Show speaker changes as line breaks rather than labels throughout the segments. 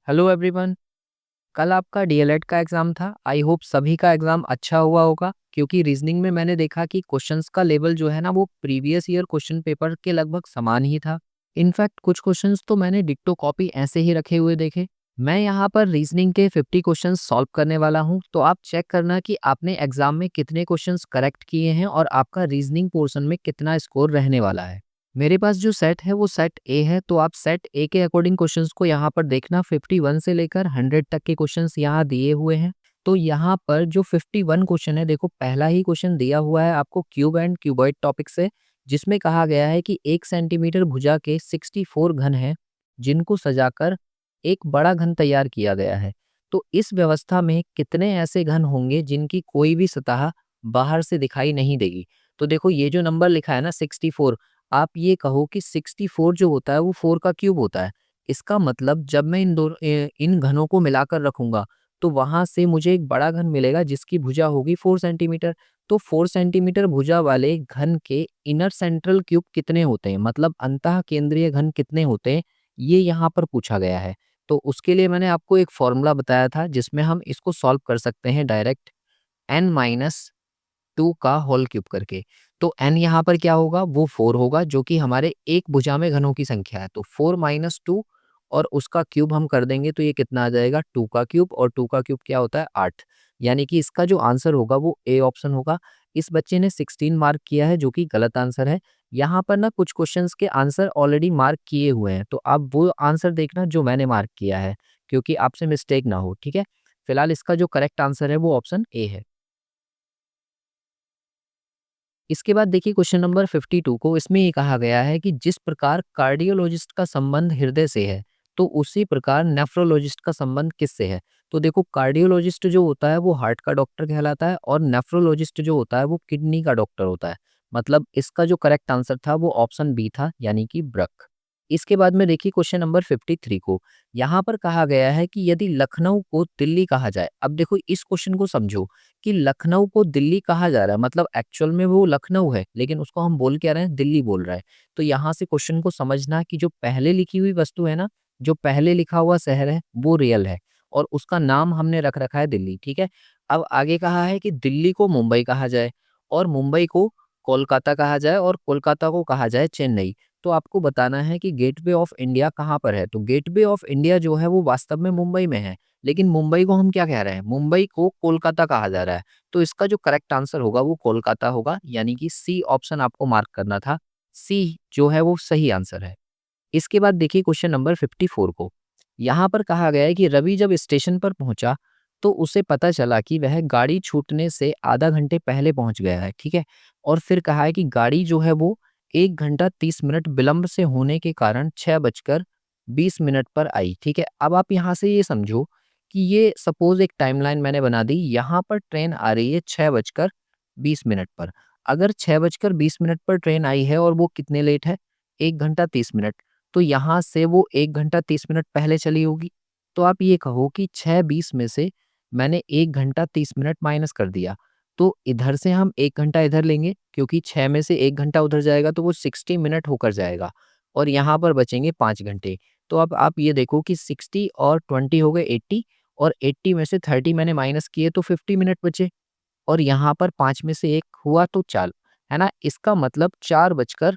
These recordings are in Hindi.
Hello everyone. कल आपका डीएलएड का एग्ज़ाम था। आई होप सभी का एग्ज़ाम अच्छा हुआ होगा, क्योंकि रीजनिंग में मैंने देखा कि क्वेश्चंस का लेवल जो है ना वो प्रीवियस ईयर क्वेश्चन पेपर के लगभग समान ही था। इनफैक्ट कुछ क्वेश्चंस तो मैंने डिक्टो कॉपी ऐसे ही रखे हुए देखे। मैं यहाँ पर रीजनिंग के 50 क्वेश्चंस सॉल्व करने वाला हूँ, तो आप चेक करना कि आपने एग्ज़ाम में कितने क्वेश्चंस करेक्ट किए हैं और आपका रीजनिंग पोर्शन में कितना स्कोर रहने वाला है। मेरे पास जो सेट है वो सेट ए है, तो आप सेट ए के अकॉर्डिंग क्वेश्चंस को यहाँ पर देखना। 51 से लेकर 100 तक के क्वेश्चंस यहाँ दिए हुए हैं। तो यहाँ पर जो 51 क्वेश्चन है, देखो पहला ही क्वेश्चन दिया हुआ है आपको क्यूब एंड क्यूबॉइड टॉपिक से, जिसमें कहा गया है कि 1 सेंटीमीटर भुजा के 64 घन हैं, जिनको सजाकर एक बड़ा घन तैयार किया गया है। तो इस व्यवस्था में कितने ऐसे घन होंगे जिनकी कोई भी सतह बाहर से दिखाई नहीं देगी। तो देखो ये जो नंबर लिखा है ना 64, आप ये कहो कि 64 जो होता है वो 4 का क्यूब होता है। इसका मतलब जब मैं इन घनों को मिलाकर रखूँगा, तो वहाँ से मुझे एक बड़ा घन मिलेगा जिसकी भुजा होगी 4 सेंटीमीटर। तो 4 सेंटीमीटर भुजा वाले घन के इनर सेंट्रल क्यूब कितने होते हैं, मतलब अंतः केंद्रीय घन कितने होते हैं, ये यहाँ पर पूछा गया है। तो उसके लिए मैंने आपको एक फ़ॉर्मूला बताया था जिसमें हम इसको सॉल्व कर सकते हैं डायरेक्ट, n माइनस 2 का होल क्यूब करके। तो n यहाँ पर क्या होगा, वो 4 होगा, जो कि हमारे एक भुजा में घनों की संख्या है। तो 4 माइनस 2 और उसका क्यूब हम कर देंगे तो ये कितना आ जाएगा, 2 का क्यूब, और 2 का क्यूब क्या होता है 8। यानी कि इसका जो आंसर होगा वो ए ऑप्शन होगा। इस बच्चे ने 16 मार्क किया है, जो कि गलत आंसर है। यहाँ पर ना कुछ क्वेश्चंस के आंसर ऑलरेडी मार्क किए हुए हैं, तो आप वो आंसर देखना जो मैंने मार्क किया है, क्योंकि आपसे मिस्टेक ना हो, ठीक है। फिलहाल इसका जो करेक्ट आंसर है वो ऑप्शन ए है। इसके बाद देखिए क्वेश्चन नंबर 52 को, इसमें ये कहा गया है कि जिस प्रकार कार्डियोलॉजिस्ट का संबंध हृदय से है, तो उसी प्रकार नेफ्रोलॉजिस्ट का संबंध किससे है। तो देखो कार्डियोलॉजिस्ट जो होता है वो हार्ट का डॉक्टर कहलाता है, और नेफ्रोलॉजिस्ट जो होता है वो किडनी का डॉक्टर होता है। मतलब इसका जो करेक्ट आंसर था वो ऑप्शन बी था, यानी कि ब्रक। इसके बाद में देखिए क्वेश्चन नंबर 53 को, यहाँ पर कहा गया है कि यदि लखनऊ को दिल्ली कहा जाए। अब देखो इस क्वेश्चन को समझो कि लखनऊ को दिल्ली कहा जा रहा है, मतलब एक्चुअल में वो लखनऊ है, लेकिन उसको हम बोल क्या रहे हैं, दिल्ली बोल रहा है। तो यहाँ से क्वेश्चन को समझना कि जो पहले लिखी हुई वस्तु है ना, जो पहले लिखा हुआ शहर है वो रियल है, और उसका नाम हमने रख रखा है दिल्ली, ठीक है। अब आगे कहा है कि दिल्ली को मुंबई कहा जाए, और मुंबई को कोलकाता कहा जाए, और कोलकाता को कहा जाए चेन्नई। तो आपको बताना है कि गेटवे ऑफ इंडिया कहाँ पर है। तो गेटवे ऑफ इंडिया जो है वो वास्तव में मुंबई में है, लेकिन मुंबई को हम क्या कह रहे हैं, मुंबई को कोलकाता कहा जा रहा है। तो इसका जो करेक्ट आंसर होगा वो कोलकाता होगा, यानी कि सी ऑप्शन आपको मार्क करना था। सी जो है वो सही आंसर है। इसके बाद देखिए क्वेश्चन नंबर 54 को, यहाँ पर कहा गया है कि रवि जब स्टेशन पर पहुंचा, तो उसे पता चला कि वह गाड़ी छूटने से आधा घंटे पहले पहुंच गया है, ठीक है। और फिर कहा है कि गाड़ी जो है वो 1 घंटा 30 मिनट विलंब से होने के कारण 6 बजकर 20 मिनट पर आई, ठीक है। अब आप यहाँ से ये समझो कि ये सपोज एक टाइमलाइन मैंने बना दी, यहाँ पर ट्रेन आ रही है 6 बजकर 20 मिनट पर। अगर 6 बजकर 20 मिनट पर ट्रेन आई है और वो कितने लेट है, 1 घंटा 30 मिनट, तो यहाँ से वो 1 घंटा 30 मिनट पहले चली होगी। तो आप ये कहो कि 6:20 में से मैंने 1 घंटा 30 मिनट माइनस कर दिया। तो इधर से हम 1 घंटा इधर लेंगे, क्योंकि 6 में से 1 घंटा उधर जाएगा तो वो 60 मिनट होकर जाएगा, और यहाँ पर बचेंगे 5 घंटे। तो अब आप ये देखो कि 60 और 20 हो गए 80, और 80 में से 30 मैंने माइनस किए तो 50 मिनट बचे, और यहाँ पर 5 में से 1 हुआ तो 4, है ना? इसका मतलब 4:50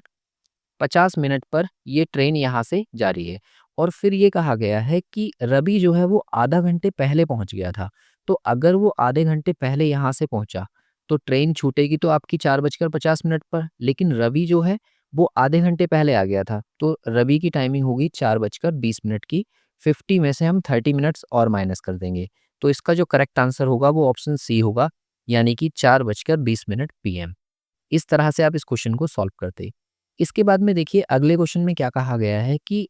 पर ये ट्रेन यहाँ से जा रही है। और फिर ये कहा गया है कि रवि जो है वो आधा घंटे पहले पहुँच गया था। तो अगर वो आधे घंटे पहले यहाँ से पहुँचा, तो ट्रेन छूटेगी तो आपकी 4:50 पर, लेकिन रवि जो है वो आधे घंटे पहले आ गया था। तो रवि की टाइमिंग होगी 4:20 की। 50 में से हम 30 मिनट्स और माइनस कर देंगे। तो इसका जो करेक्ट आंसर होगा वो ऑप्शन सी होगा, यानी कि 4:20 पीएम। इस तरह से आप इस क्वेश्चन को सॉल्व करते। इसके बाद में देखिए अगले क्वेश्चन में क्या कहा गया है कि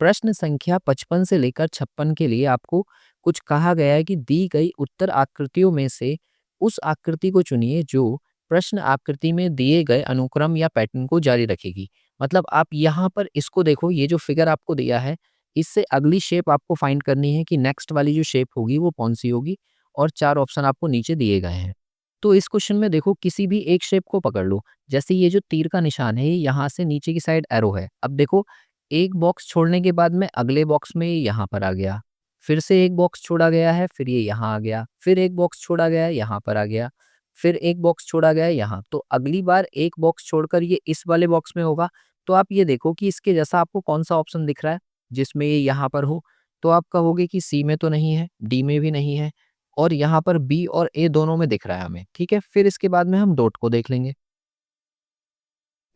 प्रश्न संख्या 55 से लेकर 56 के लिए आपको कुछ कहा गया है कि दी गई उत्तर आकृतियों में से उस आकृति को चुनिए जो प्रश्न आकृति में दिए गए अनुक्रम या पैटर्न को जारी रखेगी। मतलब आप यहाँ पर इसको देखो, ये जो फिगर आपको दिया है, इससे अगली शेप आपको फाइंड करनी है कि नेक्स्ट वाली जो शेप होगी वो कौन सी होगी, और 4 ऑप्शन आपको नीचे दिए गए हैं। तो इस क्वेश्चन में देखो किसी भी एक शेप को पकड़ लो। जैसे ये जो तीर का निशान है, ये यहाँ से नीचे की साइड एरो है। अब देखो एक बॉक्स छोड़ने के बाद में अगले बॉक्स में ये यहाँ पर आ गया, फिर से एक बॉक्स छोड़ा गया है, फिर ये यहाँ आ गया, फिर एक बॉक्स छोड़ा गया है, यहाँ पर आ गया, फिर एक बॉक्स छोड़ा गया है यहाँ। तो अगली बार एक बॉक्स छोड़कर ये इस वाले बॉक्स में होगा। तो आप ये देखो कि इसके जैसा आपको कौन-सा ऑप्शन दिख रहा है, जिसमें ये यहाँ पर हो। तो आप कहोगे कि सी में तो नहीं है, डी में भी नहीं है और यहाँ पर बी और ए दोनों में दिख रहा है हमें, ठीक है? फिर इसके बाद में हम डॉट को देख लेंगे।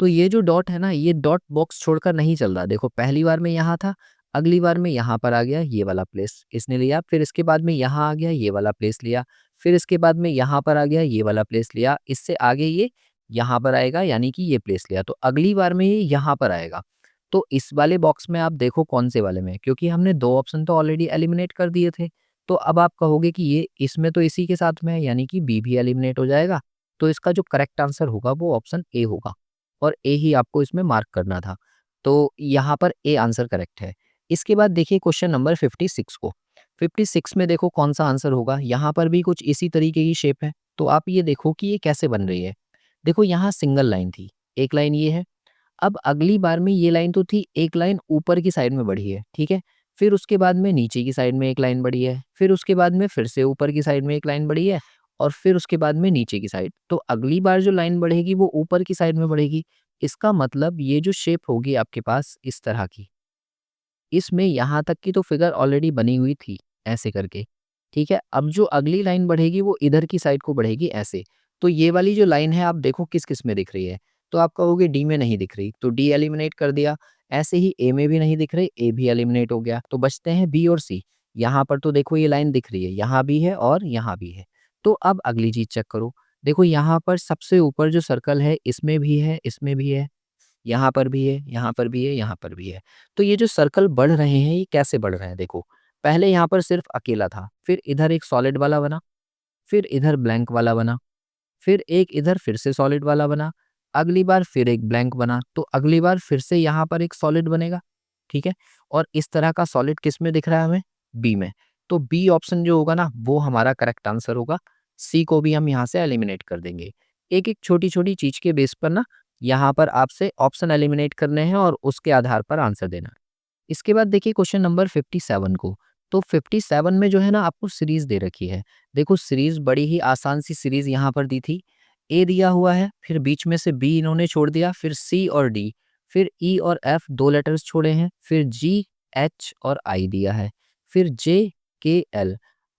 तो ये जो डॉट है ना, ये डॉट बॉक्स छोड़कर नहीं चल रहा। देखो पहली बार में यहाँ था, अगली बार में यहाँ पर आ गया ये वाला प्लेस, इसने लिया। फिर इसके बाद में यहाँ आ गया ये वाला प्लेस लिया। फिर इसके बाद में यहाँ पर आ गया ये वाला प्लेस लिया। इससे आगे ये यहाँ पर आएगा यानी कि ये प्लेस लिया। तो अगली बार में ये यहाँ पर आएगा। तो इस वाले बॉक्स में आप देखो कौन से वाले में, क्योंकि हमने 2 ऑप्शन तो ऑलरेडी एलिमिनेट कर दिए थे। तो अब आप कहोगे कि ये इसमें तो इसी के साथ में है यानी कि बी भी एलिमिनेट हो जाएगा। तो इसका जो करेक्ट आंसर होगा वो ऑप्शन ए होगा। और ए ही आपको इसमें मार्क करना था। तो यहाँ पर ए आंसर करेक्ट है। इसके बाद देखिए क्वेश्चन नंबर 56 को। 56 में देखो कौन-सा आंसर होगा। यहाँ पर भी कुछ इसी तरीके की शेप है। तो आप ये देखो कि ये कैसे बन रही है। देखो यहाँ सिंगल लाइन थी, एक लाइन ये है। अब अगली बार में ये लाइन तो थी, एक लाइन ऊपर की साइड में बढ़ी है, ठीक है? फिर उसके बाद में नीचे की साइड में एक लाइन बढ़ी है, फिर उसके बाद में फिर से ऊपर की साइड में एक लाइन बढ़ी है और फिर उसके बाद में नीचे की साइड। तो अगली बार जो लाइन बढ़ेगी वो ऊपर की साइड में बढ़ेगी। इसका मतलब ये जो शेप होगी आपके पास इस तरह की, इसमें यहाँ तक की तो फिगर ऑलरेडी बनी हुई थी, ऐसे करके, ठीक है? अब जो अगली लाइन बढ़ेगी वो इधर की साइड को बढ़ेगी ऐसे। तो ये वाली जो लाइन है आप देखो किस-किस में दिख रही है। तो आप कहोगे डी में नहीं दिख रही, तो डी एलिमिनेट कर दिया। ऐसे ही ए में भी नहीं दिख रही, ए भी एलिमिनेट हो गया। तो बचते हैं बी और सी। यहाँ पर तो देखो ये लाइन दिख रही है, यहाँ भी है और यहाँ भी है। तो अब अगली चीज़ चेक करो। देखो यहाँ पर सबसे ऊपर जो सर्कल है इसमें भी है, इसमें भी है, यहाँ पर भी है, यहाँ पर भी है, यहाँ पर भी है। तो ये जो सर्कल बढ़ रहे हैं, ये कैसे बढ़ रहे हैं देखो। पहले यहाँ पर सिर्फ़ अकेला था, फिर इधर एक सॉलिड वाला बना, फिर इधर ब्लैंक वाला बना, फिर एक इधर फिर से सॉलिड वाला बना, अगली बार फिर एक ब्लैंक बना, तो अगली बार फिर से यहाँ पर एक सॉलिड बनेगा, ठीक है? और इस तरह का सॉलिड किस में दिख रहा है हमें? बी में। तो बी ऑप्शन जो होगा ना, वो हमारा करेक्ट आंसर होगा। सी को भी हम यहाँ से एलिमिनेट कर देंगे। एक-एक छोटी-छोटी चीज़ के बेस पर ना, यहाँ पर आपसे ऑप्शन एलिमिनेट करने हैं और उसके आधार पर आंसर देना है। इसके बाद देखिए क्वेश्चन नंबर 57 को। तो 57 में जो है ना आपको सीरीज़ दे रखी है। देखो सीरीज़ बड़ी ही आसान सी सीरीज़ यहाँ पर दी थी। ए दिया हुआ है, फिर बीच में से बी इन्होंने छोड़ दिया, फिर सी और डी, फिर ई और एफ 2 लेटर्स छोड़े हैं, फिर जी, एच और आई दिया है, फिर जे, के, एल।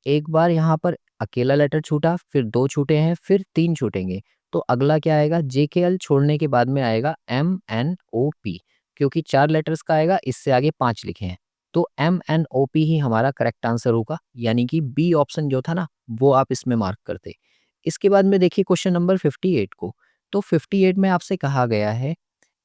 एक बार यहाँ पर अकेला लेटर छूटा, फिर 2 छूटे हैं, फिर 3 छूटेंगे। तो अगला क्या आएगा? जे, के, एल छोड़ने के बाद में आएगा एम, एन, ओ, पी। क्योंकि 4 लेटर्स का आएगा, इससे आगे 5 लिखे हैं। तो एम-एन-ओ-पी ही हमारा करेक्ट आंसर होगा, यानी कि बी ऑप्शन जो था ना, वो आप इसमें मार्क करते। इसके बाद में देखिए क्वेश्चन नंबर 58 को। तो 58 में आपसे कहा गया है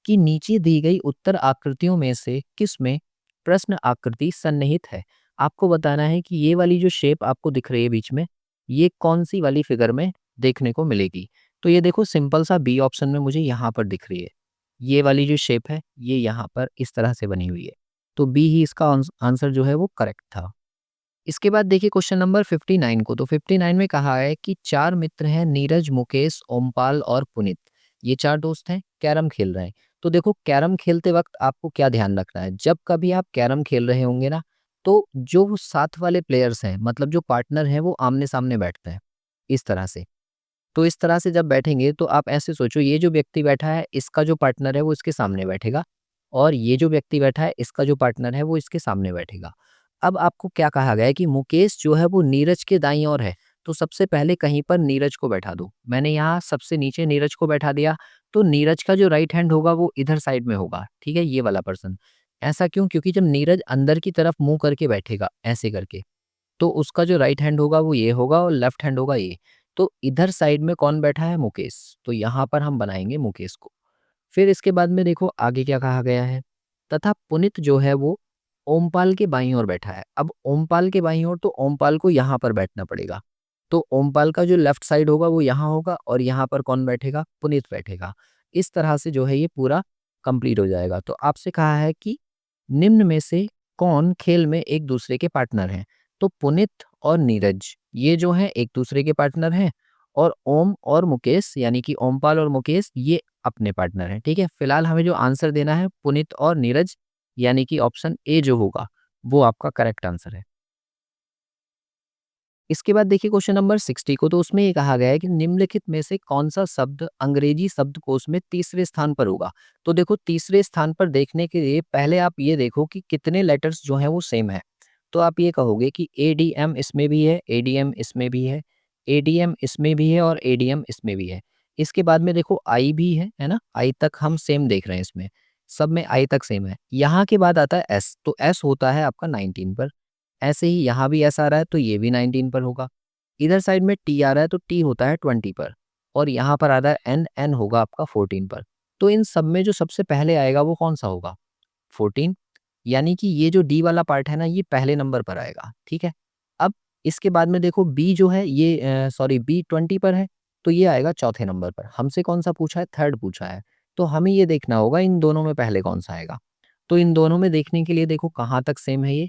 कि नीचे दी गई उत्तर आकृतियों में से किसमें प्रश्न आकृति सन्निहित है? आपको बताना है कि ये वाली जो शेप आपको दिख रही है बीच में, ये कौन-सी वाली फिगर में देखने को मिलेगी? तो ये देखो सिंपल सा बी ऑप्शन में मुझे यहाँ पर दिख रही है। ये वाली जो शेप है, ये यहाँ पर इस तरह से बनी हुई है। तो बी ही इसका आंसर जो है वो करेक्ट था। इसके बाद देखिए क्वेश्चन नंबर 59 को। तो 59 में कहा है कि 4 मित्र हैं नीरज, मुकेश, ओमपाल और पुनीत। ये 4 दोस्त हैं, कैरम खेल रहे हैं। तो देखो कैरम खेलते वक़्त आपको क्या ध्यान रखना है, जब कभी आप कैरम खेल रहे होंगे ना, तो जो साथ वाले प्लेयर्स हैं, मतलब जो पार्टनर हैं, वो आमने-सामने बैठते हैं, इस तरह से। तो इस तरह से जब बैठेंगे तो आप ऐसे सोचो ये जो व्यक्ति बैठा है इसका जो पार्टनर है वो इसके सामने बैठेगा और ये जो व्यक्ति बैठा है इसका जो पार्टनर है वो इसके सामने बैठेगा। अब आपको क्या कहा गया है कि मुकेश जो है वो नीरज के दाईं ओर है, तो सबसे पहले कहीं पर नीरज को बैठा दो। मैंने यहाँ सबसे नीचे नीरज को बैठा दिया, तो नीरज का जो राइट हैंड होगा वो इधर साइड में होगा, ठीक है? ये वाला पर्सन। ऐसा क्यों? क्योंकि जब नीरज अंदर की तरफ मुँह करके बैठेगा, ऐसे करके, तो उसका जो राइट हैंड होगा वो ये होगा और लेफ्ट हैंड होगा ये। तो इधर साइड में कौन बैठा है? मुकेश। तो यहाँ पर हम बनाएँगे मुकेश को। फिर इसके बाद में देखो आगे क्या कहा गया है, तथा पुनित जो है वो ओमपाल के बाईं ओर बैठा है। अब ओमपाल के बाईं ओर तो ओमपाल को यहाँ पर बैठना पड़ेगा। तो ओमपाल का जो लेफ्ट साइड होगा वो यहाँ होगा और यहाँ पर कौन बैठेगा? पुनीत बैठेगा। इस तरह से जो है ये पूरा कंप्लीट हो जाएगा। तो आपसे कहा है कि निम्न में से कौन खेल में एक दूसरे के पार्टनर हैं? तो पुनीत और नीरज ये जो हैं एक दूसरे के पार्टनर हैं और ओम और मुकेश यानी कि ओमपाल और मुकेश ये अपने पार्टनर हैं, ठीक है? फिलहाल हमें जो आंसर देना है पुनीत और नीरज यानी कि ऑप्शन ए जो होगा वो आपका करेक्ट आंसर है। इसके बाद देखिए क्वेश्चन नंबर 60 को, तो उसमें ये कहा गया है कि निम्नलिखित में से कौन-सा शब्द अंग्रेजी शब्दकोश में तीसरे स्थान पर होगा? तो देखो तीसरे स्थान पर देखने के लिए पहले आप ये देखो कि कितने लेटर्स जो हैं वो सेम हैं। तो आप ये कहोगे कि एडीएम इसमें भी है, एडीएम इसमें भी है, एडीएम इसमें भी है और एडीएम इसमें भी है। इसके बाद में देखो आई भी है ना? आई तक हम सेम देख रहे हैं इसमें, सब में आई तक सेम है। यहाँ के बाद आता है एस, तो एस होता है आपका 19 पर। ऐसे ही यहाँ भी एस आ रहा है तो ये भी 19 पर होगा। इधर साइड में टी आ रहा है तो टी होता है 20 पर, और यहाँ पर आ रहा है एन, एन होगा आपका 14 पर। तो इन सब में जो सबसे पहले आएगा वो कौन सा होगा? 14। यानी कि ये जो डी वाला पार्ट है ना, ये पहले नंबर पर आएगा, ठीक है। अब इसके बाद में देखो बी जो है ये सॉरी बी 20 पर है, तो ये आएगा चौथे नंबर पर। हमसे कौन सा पूछा है? थर्ड पूछा है। तो हमें ये देखना होगा इन दोनों में पहले कौन सा आएगा। तो इन दोनों में देखने के लिए देखो कहाँ तक सेम है, ये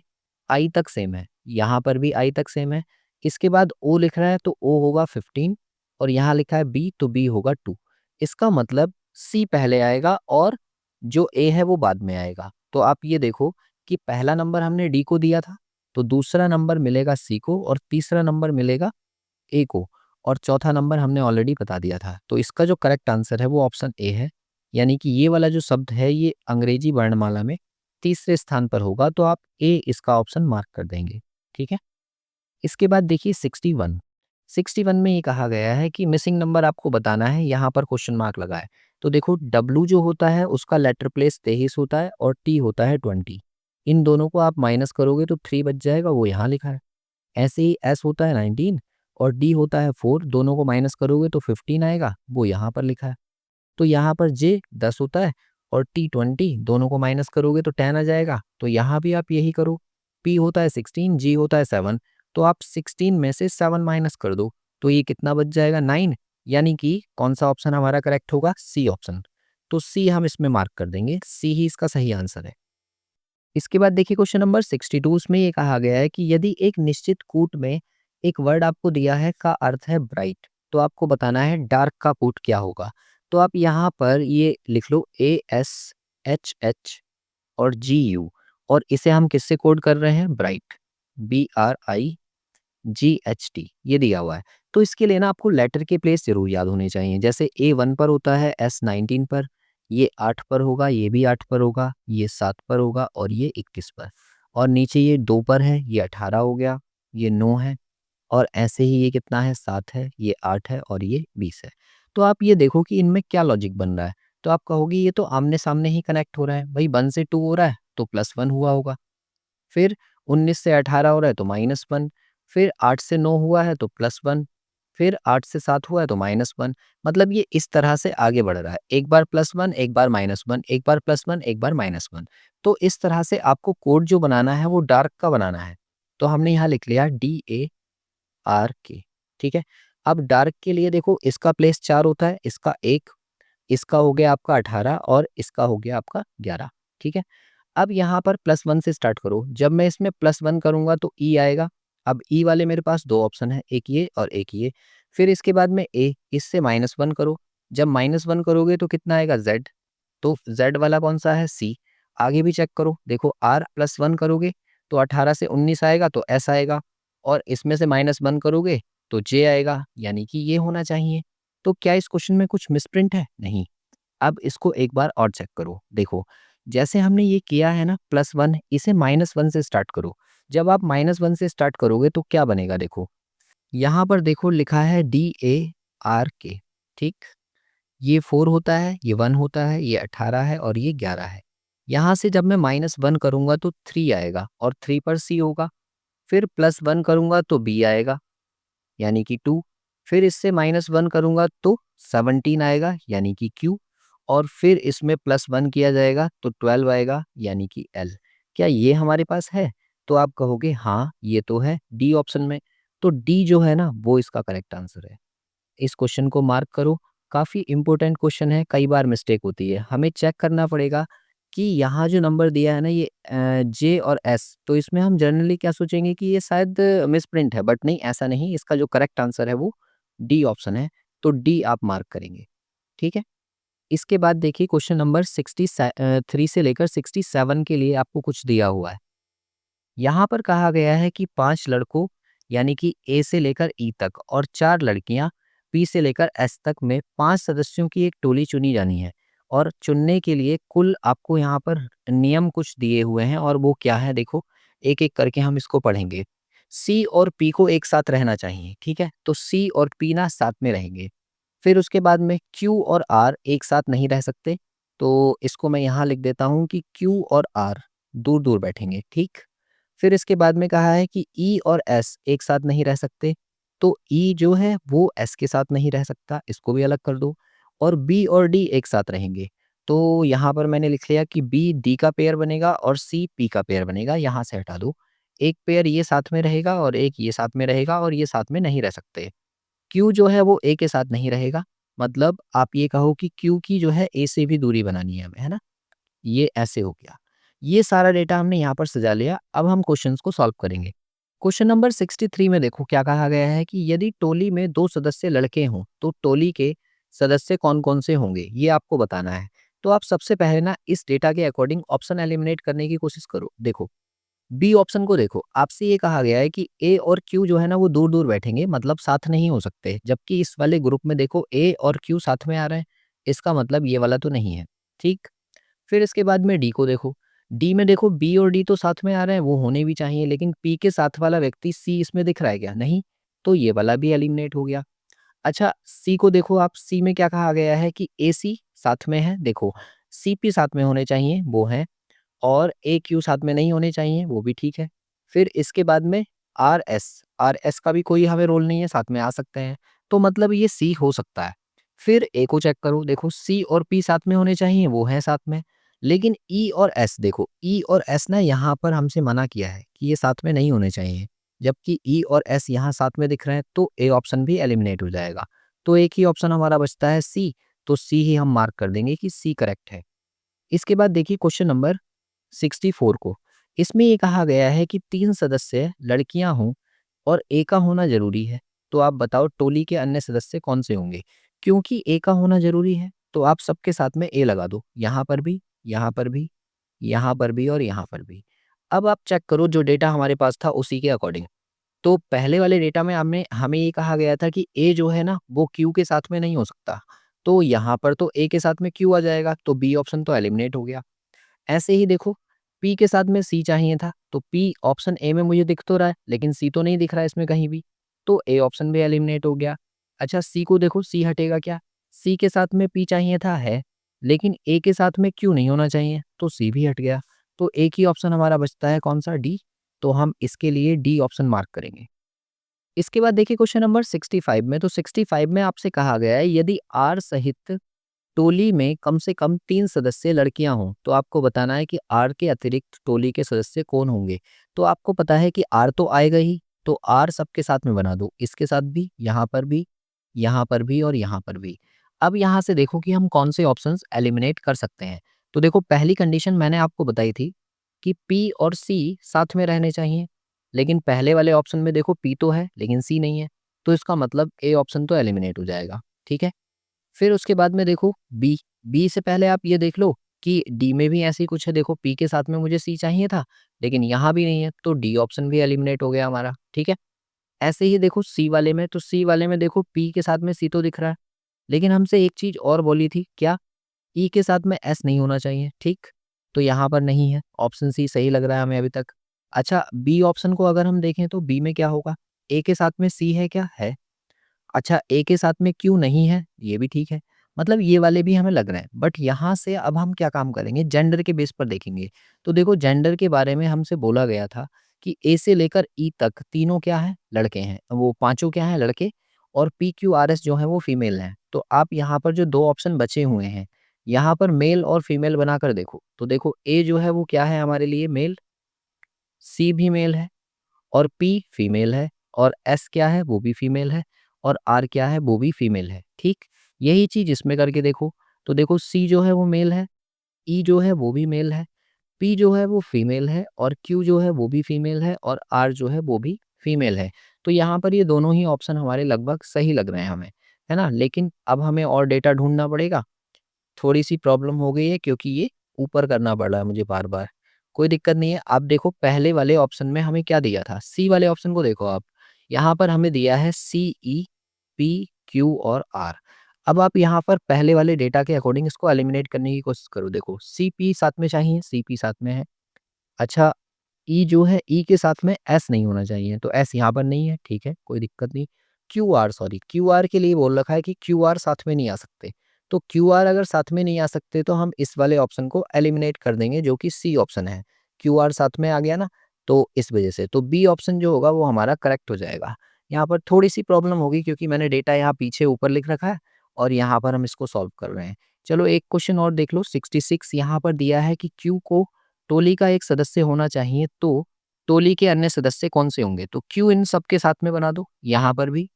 आई तक सेम है, यहाँ पर भी आई तक सेम है। इसके बाद ओ लिख रहा है तो ओ होगा 15, और यहाँ लिखा है बी तो बी होगा 2। इसका मतलब सी पहले आएगा और जो ए है वो बाद में आएगा। तो आप ये देखो कि पहला नंबर हमने डी को दिया था, तो दूसरा नंबर मिलेगा सी को, और तीसरा नंबर मिलेगा ए को, और चौथा नंबर हमने ऑलरेडी बता दिया था। तो इसका जो करेक्ट आंसर है वो ऑप्शन ए है। यानी कि ये वाला जो शब्द है ये अंग्रेजी वर्णमाला में तीसरे स्थान पर होगा, तो आप ए इसका ऑप्शन मार्क कर देंगे, ठीक है। इसके बाद देखिए 61। 61 में ये कहा गया है कि मिसिंग नंबर आपको बताना है, यहाँ पर क्वेश्चन मार्क लगा है। तो देखो डब्लू जो होता है उसका लेटर प्लेस 23 होता है और टी होता है 20। इन दोनों को आप माइनस करोगे तो 3 बच जाएगा, वो यहाँ लिखा है। ऐसे ही एस होता है 19 और डी होता है 4, दोनों को माइनस करोगे तो 15 आएगा, वो यहाँ पर लिखा है। तो यहाँ पर जे 10 होता है और टी 20, दोनों को माइनस करोगे तो 10 आ जाएगा, तो यहाँ भी आप यही करो। पी होता है 16, जी होता है 7, तो आप 16 में से 7 माइनस कर दो, तो ये कितना बच जाएगा? 9। यानी कि कौन सा ऑप्शन हमारा करेक्ट होगा? C option. तो सी हम इसमें मार्क कर देंगे, सी ही इसका सही आंसर है। इसके बाद देखिए क्वेश्चन नंबर 62, उसमें ये कहा गया है कि यदि एक निश्चित कूट में एक वर्ड आपको दिया है का अर्थ है ब्राइट, तो आपको बताना है डार्क का कूट क्या होगा। तो आप यहाँ पर ये लिख लो ASHH और GU, और इसे हम किससे कोड कर रहे हैं? ब्राइट, BRIGHT, ये दिया हुआ है। तो इसके लिए ना आपको लेटर के प्लेस जरूर याद होने चाहिए। जैसे A1 पर होता है, S19 पर, ये 8 पर होगा, ये भी 8 पर होगा, ये 7 पर होगा और ये 21 पर, और नीचे ये 2 पर है, ये 18 हो गया, ये 9 है, और ऐसे ही ये कितना है? 7 है, ये 8 है और ये 20 है। तो आप ये देखो कि इनमें क्या लॉजिक बन रहा है। तो आप कहोगे ये तो आमने सामने ही कनेक्ट हो रहा है भाई, 1 से 2 हो रहा है तो +1 हुआ होगा, फिर 19 से 18 हो रहा है तो -1, फिर 8 से 9 हुआ है तो +1, फिर 8 से 7 हुआ है तो -1। मतलब ये इस तरह से आगे बढ़ रहा है, एक बार +1, एक बार -1, एक बार +1, एक बार -1। तो इस तरह से आपको कोड जो बनाना है वो डार्क का बनाना है। तो हमने यहाँ लिख लिया DARK, ठीक है। अब डार्क के लिए देखो इसका प्लेस 4 होता है, इसका 1, इसका हो गया आपका 18 और इसका हो गया आपका 11, ठीक है। अब यहाँ पर +1 से स्टार्ट करो, जब मैं इसमें +1 करूँगा तो ई आएगा। अब ई वाले मेरे पास 2 ऑप्शन है, एक ये और एक ये। फिर इसके बाद में ए, इससे -1 करो, जब -1 करोगे तो कितना आएगा? ज़ेड, तो ज़ेड वाला कौन-सा है? सी। आगे भी चेक करो, देखो आर +1 करोगे तो 18 से 19 आएगा तो एस आएगा, और इसमें से -1 करोगे तो जे आएगा, यानी कि ये होना चाहिए। तो क्या इस क्वेश्चन में कुछ मिसप्रिंट है? नहीं। अब इसको एक बार और चेक करो, देखो जैसे हमने ये किया है ना +1, इसे -1 से स्टार्ट करो। जब आप -1 से स्टार्ट करोगे तो क्या बनेगा? देखो यहाँ पर देखो लिखा है DARK, ठीक। ये 4 होता है, ये 1 होता है, ये 18 है और ये 11 है। यहाँ से जब मैं -1 करूँगा तो 3 आएगा और 3 पर सी होगा, फिर +1 करूँगा तो बी आएगा, यानी कि 2, फिर इससे -1 करूँगा तो 17 आएगा, यानी कि क्यू, और फिर इसमें +1 किया जाएगा तो 12 आएगा, यानी कि एल। क्या ये हमारे पास है? तो आप कहोगे हाँ, ये तो है डी ऑप्शन में। तो डी जो है ना वो इसका करेक्ट आंसर है। इस क्वेश्चन को मार्क करो, काफ़ी इंपॉर्टेंट क्वेश्चन है, कई बार मिस्टेक होती है। हमें चेक करना पड़ेगा कि यहाँ जो नंबर दिया है ना ये जे और एस, तो इसमें हम जनरली क्या सोचेंगे कि ये शायद मिसप्रिंट है, बट नहीं, ऐसा नहीं। इसका जो करेक्ट आंसर है वो डी ऑप्शन है, तो डी आप मार्क करेंगे, ठीक है। इसके बाद देखिए क्वेश्चन नंबर 63 से लेकर 67 के लिए आपको कुछ दिया हुआ है। यहाँ पर कहा गया है कि 5 लड़कों यानी कि ए से लेकर ई तक और 4 लड़कियां पी से लेकर एस तक में 5 सदस्यों की एक टोली चुनी जानी है। और चुनने के लिए कुल आपको यहाँ पर नियम कुछ दिए हुए हैं और वो क्या है देखो, एक-एक करके हम इसको पढ़ेंगे। सी और पी को एक साथ रहना चाहिए, ठीक है? तो सी और पी ना साथ में रहेंगे। फिर उसके बाद में क्यू और आर एक साथ नहीं रह सकते, तो इसको मैं यहाँ लिख देता हूँ कि क्यू और आर दूर-दूर बैठेंगे, ठीक? फिर इसके बाद में कहा है कि ई और एस एक साथ नहीं रह सकते, तो ई जो है वो एस के साथ नहीं रह सकता, इसको भी अलग कर दो। और बी और डी एक साथ रहेंगे, तो यहाँ पर मैंने लिख लिया कि बी डी का पेयर बनेगा और सी पी का पेयर बनेगा, यहाँ से हटा दो। एक पेयर ये साथ में रहेगा और एक ये साथ में रहेगा और ये साथ में नहीं रह सकते। क्यू जो है वो ए के साथ नहीं रहेगा, मतलब आप ये कहो कि क्यू की जो है ए से भी दूरी बनानी है हमें, है ना? ये ऐसे हो गया। ये सारा डेटा हमने यहाँ पर सजा लिया, अब हम क्वेश्चंस को सॉल्व करेंगे। क्वेश्चन नंबर 63 में देखो क्या कहा गया है कि यदि टोली में 2 सदस्य लड़के हों, तो टोली के सदस्य कौन-कौन से होंगे? ये आपको बताना है। तो आप सबसे पहले ना इस डेटा के अकॉर्डिंग ऑप्शन एलिमिनेट करने की कोशिश करो। देखो, बी ऑप्शन को देखो, आपसे ये कहा गया है कि ए और क्यू जो है ना वो दूर-दूर बैठेंगे, मतलब साथ नहीं हो सकते। जबकि इस वाले ग्रुप में देखो ए और क्यू साथ में आ रहे हैं, इसका मतलब ये वाला तो नहीं है, ठीक? फिर इसके बाद में डी को देखो, डी में देखो बी और डी तो साथ में आ रहे हैं, वो होने भी चाहिए, लेकिन पी के साथ वाला व्यक्ति सी इसमें दिख रहा है क्या? नहीं, तो ये वाला भी एलिमिनेट हो गया। अच्छा, सी को देखो आप, सी में क्या कहा गया है कि ए सी साथ में है, देखो सी पी साथ में होने चाहिए, वो है, और ए क्यू साथ में नहीं होने चाहिए, वो भी ठीक है। फिर इसके बाद में आर एस का भी कोई हमें रोल नहीं है, साथ में आ सकते हैं, तो मतलब ये सी हो सकता है। फिर ए को चेक करो, देखो सी और पी साथ में होने चाहिए, वो है साथ में। लेकिन ई और एस देखो, ई और एस ना यहाँ पर हमसे मना किया है कि ये साथ में नहीं होने चाहिए। जबकि ई और एस यहाँ साथ में दिख रहे हैं, तो ए ऑप्शन भी एलिमिनेट हो जाएगा। तो एक ही ऑप्शन हमारा बचता है सी, तो सी ही हम मार्क कर देंगे कि सी करेक्ट है। इसके बाद देखिए क्वेश्चन नंबर 64 को। इसमें ये कहा गया है कि 3 सदस्य लड़कियां हों और ए का होना ज़रूरी है। तो आप बताओ टोली के अन्य सदस्य कौन से होंगे? क्योंकि ए का होना ज़रूरी है, तो आप सबके साथ में ए लगा दो। यहाँ पर भी, यहाँ पर भी, यहाँ पर भी और यहाँ पर भी। अब आप चेक करो जो डेटा हमारे पास था उसी के अकॉर्डिंग। तो पहले वाले डेटा में हमें हमें ये कहा गया था कि ए जो है ना वो क्यू के साथ में नहीं हो सकता। तो यहाँ पर तो ए के साथ में क्यू आ जाएगा, तो बी ऑप्शन तो एलिमिनेट हो गया। ऐसे ही देखो, पी के साथ में सी चाहिए था, तो पी ऑप्शन ए में मुझे दिख तो रहा है, लेकिन सी तो नहीं दिख रहा है इसमें कहीं भी, तो ए ऑप्शन भी एलिमिनेट हो गया। अच्छा, सी को देखो, सी हटेगा क्या? सी के साथ में पी चाहिए था, है, लेकिन ए के साथ में क्यू नहीं होना चाहिए, तो सी भी हट गया। तो एक ही ऑप्शन हमारा बचता है, कौन सा? डी। तो हम इसके लिए डी ऑप्शन मार्क करेंगे। इसके बाद देखिए क्वेश्चन नंबर 65 में, तो 65 में आपसे कहा गया है यदि आर सहित टोली में कम से कम 3 सदस्य लड़कियां हों, तो आपको बताना है कि आर के अतिरिक्त टोली के सदस्य कौन होंगे। तो आपको पता है कि आर तो आएगा ही, तो आर सबके साथ में बना दो, इसके साथ भी, यहाँ पर भी, यहाँ पर भी और यहाँ पर भी। अब यहाँ से देखो कि हम कौन से ऑप्शंस एलिमिनेट कर सकते हैं। तो देखो, पहली कंडीशन मैंने आपको बताई थी कि पी और सी साथ में रहने चाहिए, लेकिन पहले वाले ऑप्शन में देखो पी तो है लेकिन सी नहीं है, तो इसका मतलब ए ऑप्शन तो एलिमिनेट हो जाएगा, ठीक है। फिर उसके बाद में देखो बी, बी से पहले आप ये देख लो कि डी में भी ऐसी कुछ है, देखो पी के साथ में मुझे सी चाहिए था, लेकिन यहाँ भी नहीं है, तो डी ऑप्शन भी एलिमिनेट हो गया हमारा, ठीक है। ऐसे ही देखो सी वाले में, तो सी वाले में देखो पी के साथ में सी तो दिख रहा है, लेकिन हमसे एक चीज और बोली थी क्या? ई के साथ में एस नहीं होना चाहिए, ठीक। तो यहाँ पर नहीं है, ऑप्शन सी सही लग रहा है हमें अभी तक। अच्छा, बी ऑप्शन को अगर हम देखें तो बी में क्या होगा? ए के साथ में सी है क्या? है। अच्छा, ए के साथ में क्यू नहीं है, ये भी ठीक है। मतलब ये वाले भी हमें लग रहे हैं, बट यहाँ से अब हम क्या काम करेंगे, जेंडर के बेस पर देखेंगे। तो देखो, जेंडर के बारे में हमसे बोला गया था कि ए से लेकर ई तक तीनों क्या हैं? लड़के हैं। वो पाँचों क्या हैं? लड़के। और पी क्यू आर एस जो हैं वो फीमेल हैं। तो आप यहाँ पर जो 2 ऑप्शन बचे हुए हैं, यहाँ पर मेल और फीमेल बनाकर देखो। तो देखो, ए जो है वो क्या है हमारे लिए? मेल। सी भी मेल है और पी फीमेल है और एस क्या है? वो भी फीमेल है और आर क्या है? वो भी फीमेल है, ठीक? यही चीज़ इसमें करके देखो, तो देखो सी जो है वो मेल है, ई जो है वो भी मेल है, पी जो है वो फीमेल है और क्यू जो है वो भी फीमेल है और आर जो है वो भी फीमेल है। तो यहाँ पर ये दोनों ही ऑप्शन हमारे लगभग सही लग रहे हैं हमें, है ना? लेकिन अब हमें और डेटा ढूँढना पड़ेगा। थोड़ी-सी प्रॉब्लम हो गई है क्योंकि ये ऊपर करना पड़ रहा है मुझे बार-बार। कोई दिक्कत नहीं है, आप देखो पहले वाले ऑप्शन में हमें क्या दिया था? सी वाले ऑप्शन को देखो आप। यहाँ पर हमें दिया है सी, ई, पी, क्यू और आर। अब आप यहाँ पर पहले वाले डेटा के अकॉर्डिंग इसको एलिमिनेट करने की कोशिश करो। देखो सी, पी साथ में चाहिए, सी, पी साथ में है। अच्छा, ई जो है, ई के साथ में एस नहीं होना चाहिए, तो एस यहाँ पर नहीं है, ठीक है, कोई दिक्कत नहीं। Q R, sorry, Q R के लिए बोल रखा है कि क्यू आर साथ में नहीं आ सकते। तो क्यू आर अगर साथ में नहीं आ सकते तो हम इस वाले ऑप्शन को एलिमिनेट कर देंगे, जो कि सी ऑप्शन है। क्यू आर साथ में आ गया ना, तो इस वजह से तो बी ऑप्शन जो होगा वो हमारा करेक्ट हो जाएगा। यहाँ पर थोड़ी सी प्रॉब्लम होगी क्योंकि मैंने डेटा यहाँ पीछे ऊपर लिख रखा है और यहाँ पर हम इसको सॉल्व कर रहे हैं। चलो एक क्वेश्चन और देख लो। 66 यहाँ पर दिया है कि क्यू को टोली का एक सदस्य होना चाहिए, तो टोली के अन्य सदस्य कौन से होंगे? तो क्यू इन सबके साथ में बना दो, यहाँ पर भी,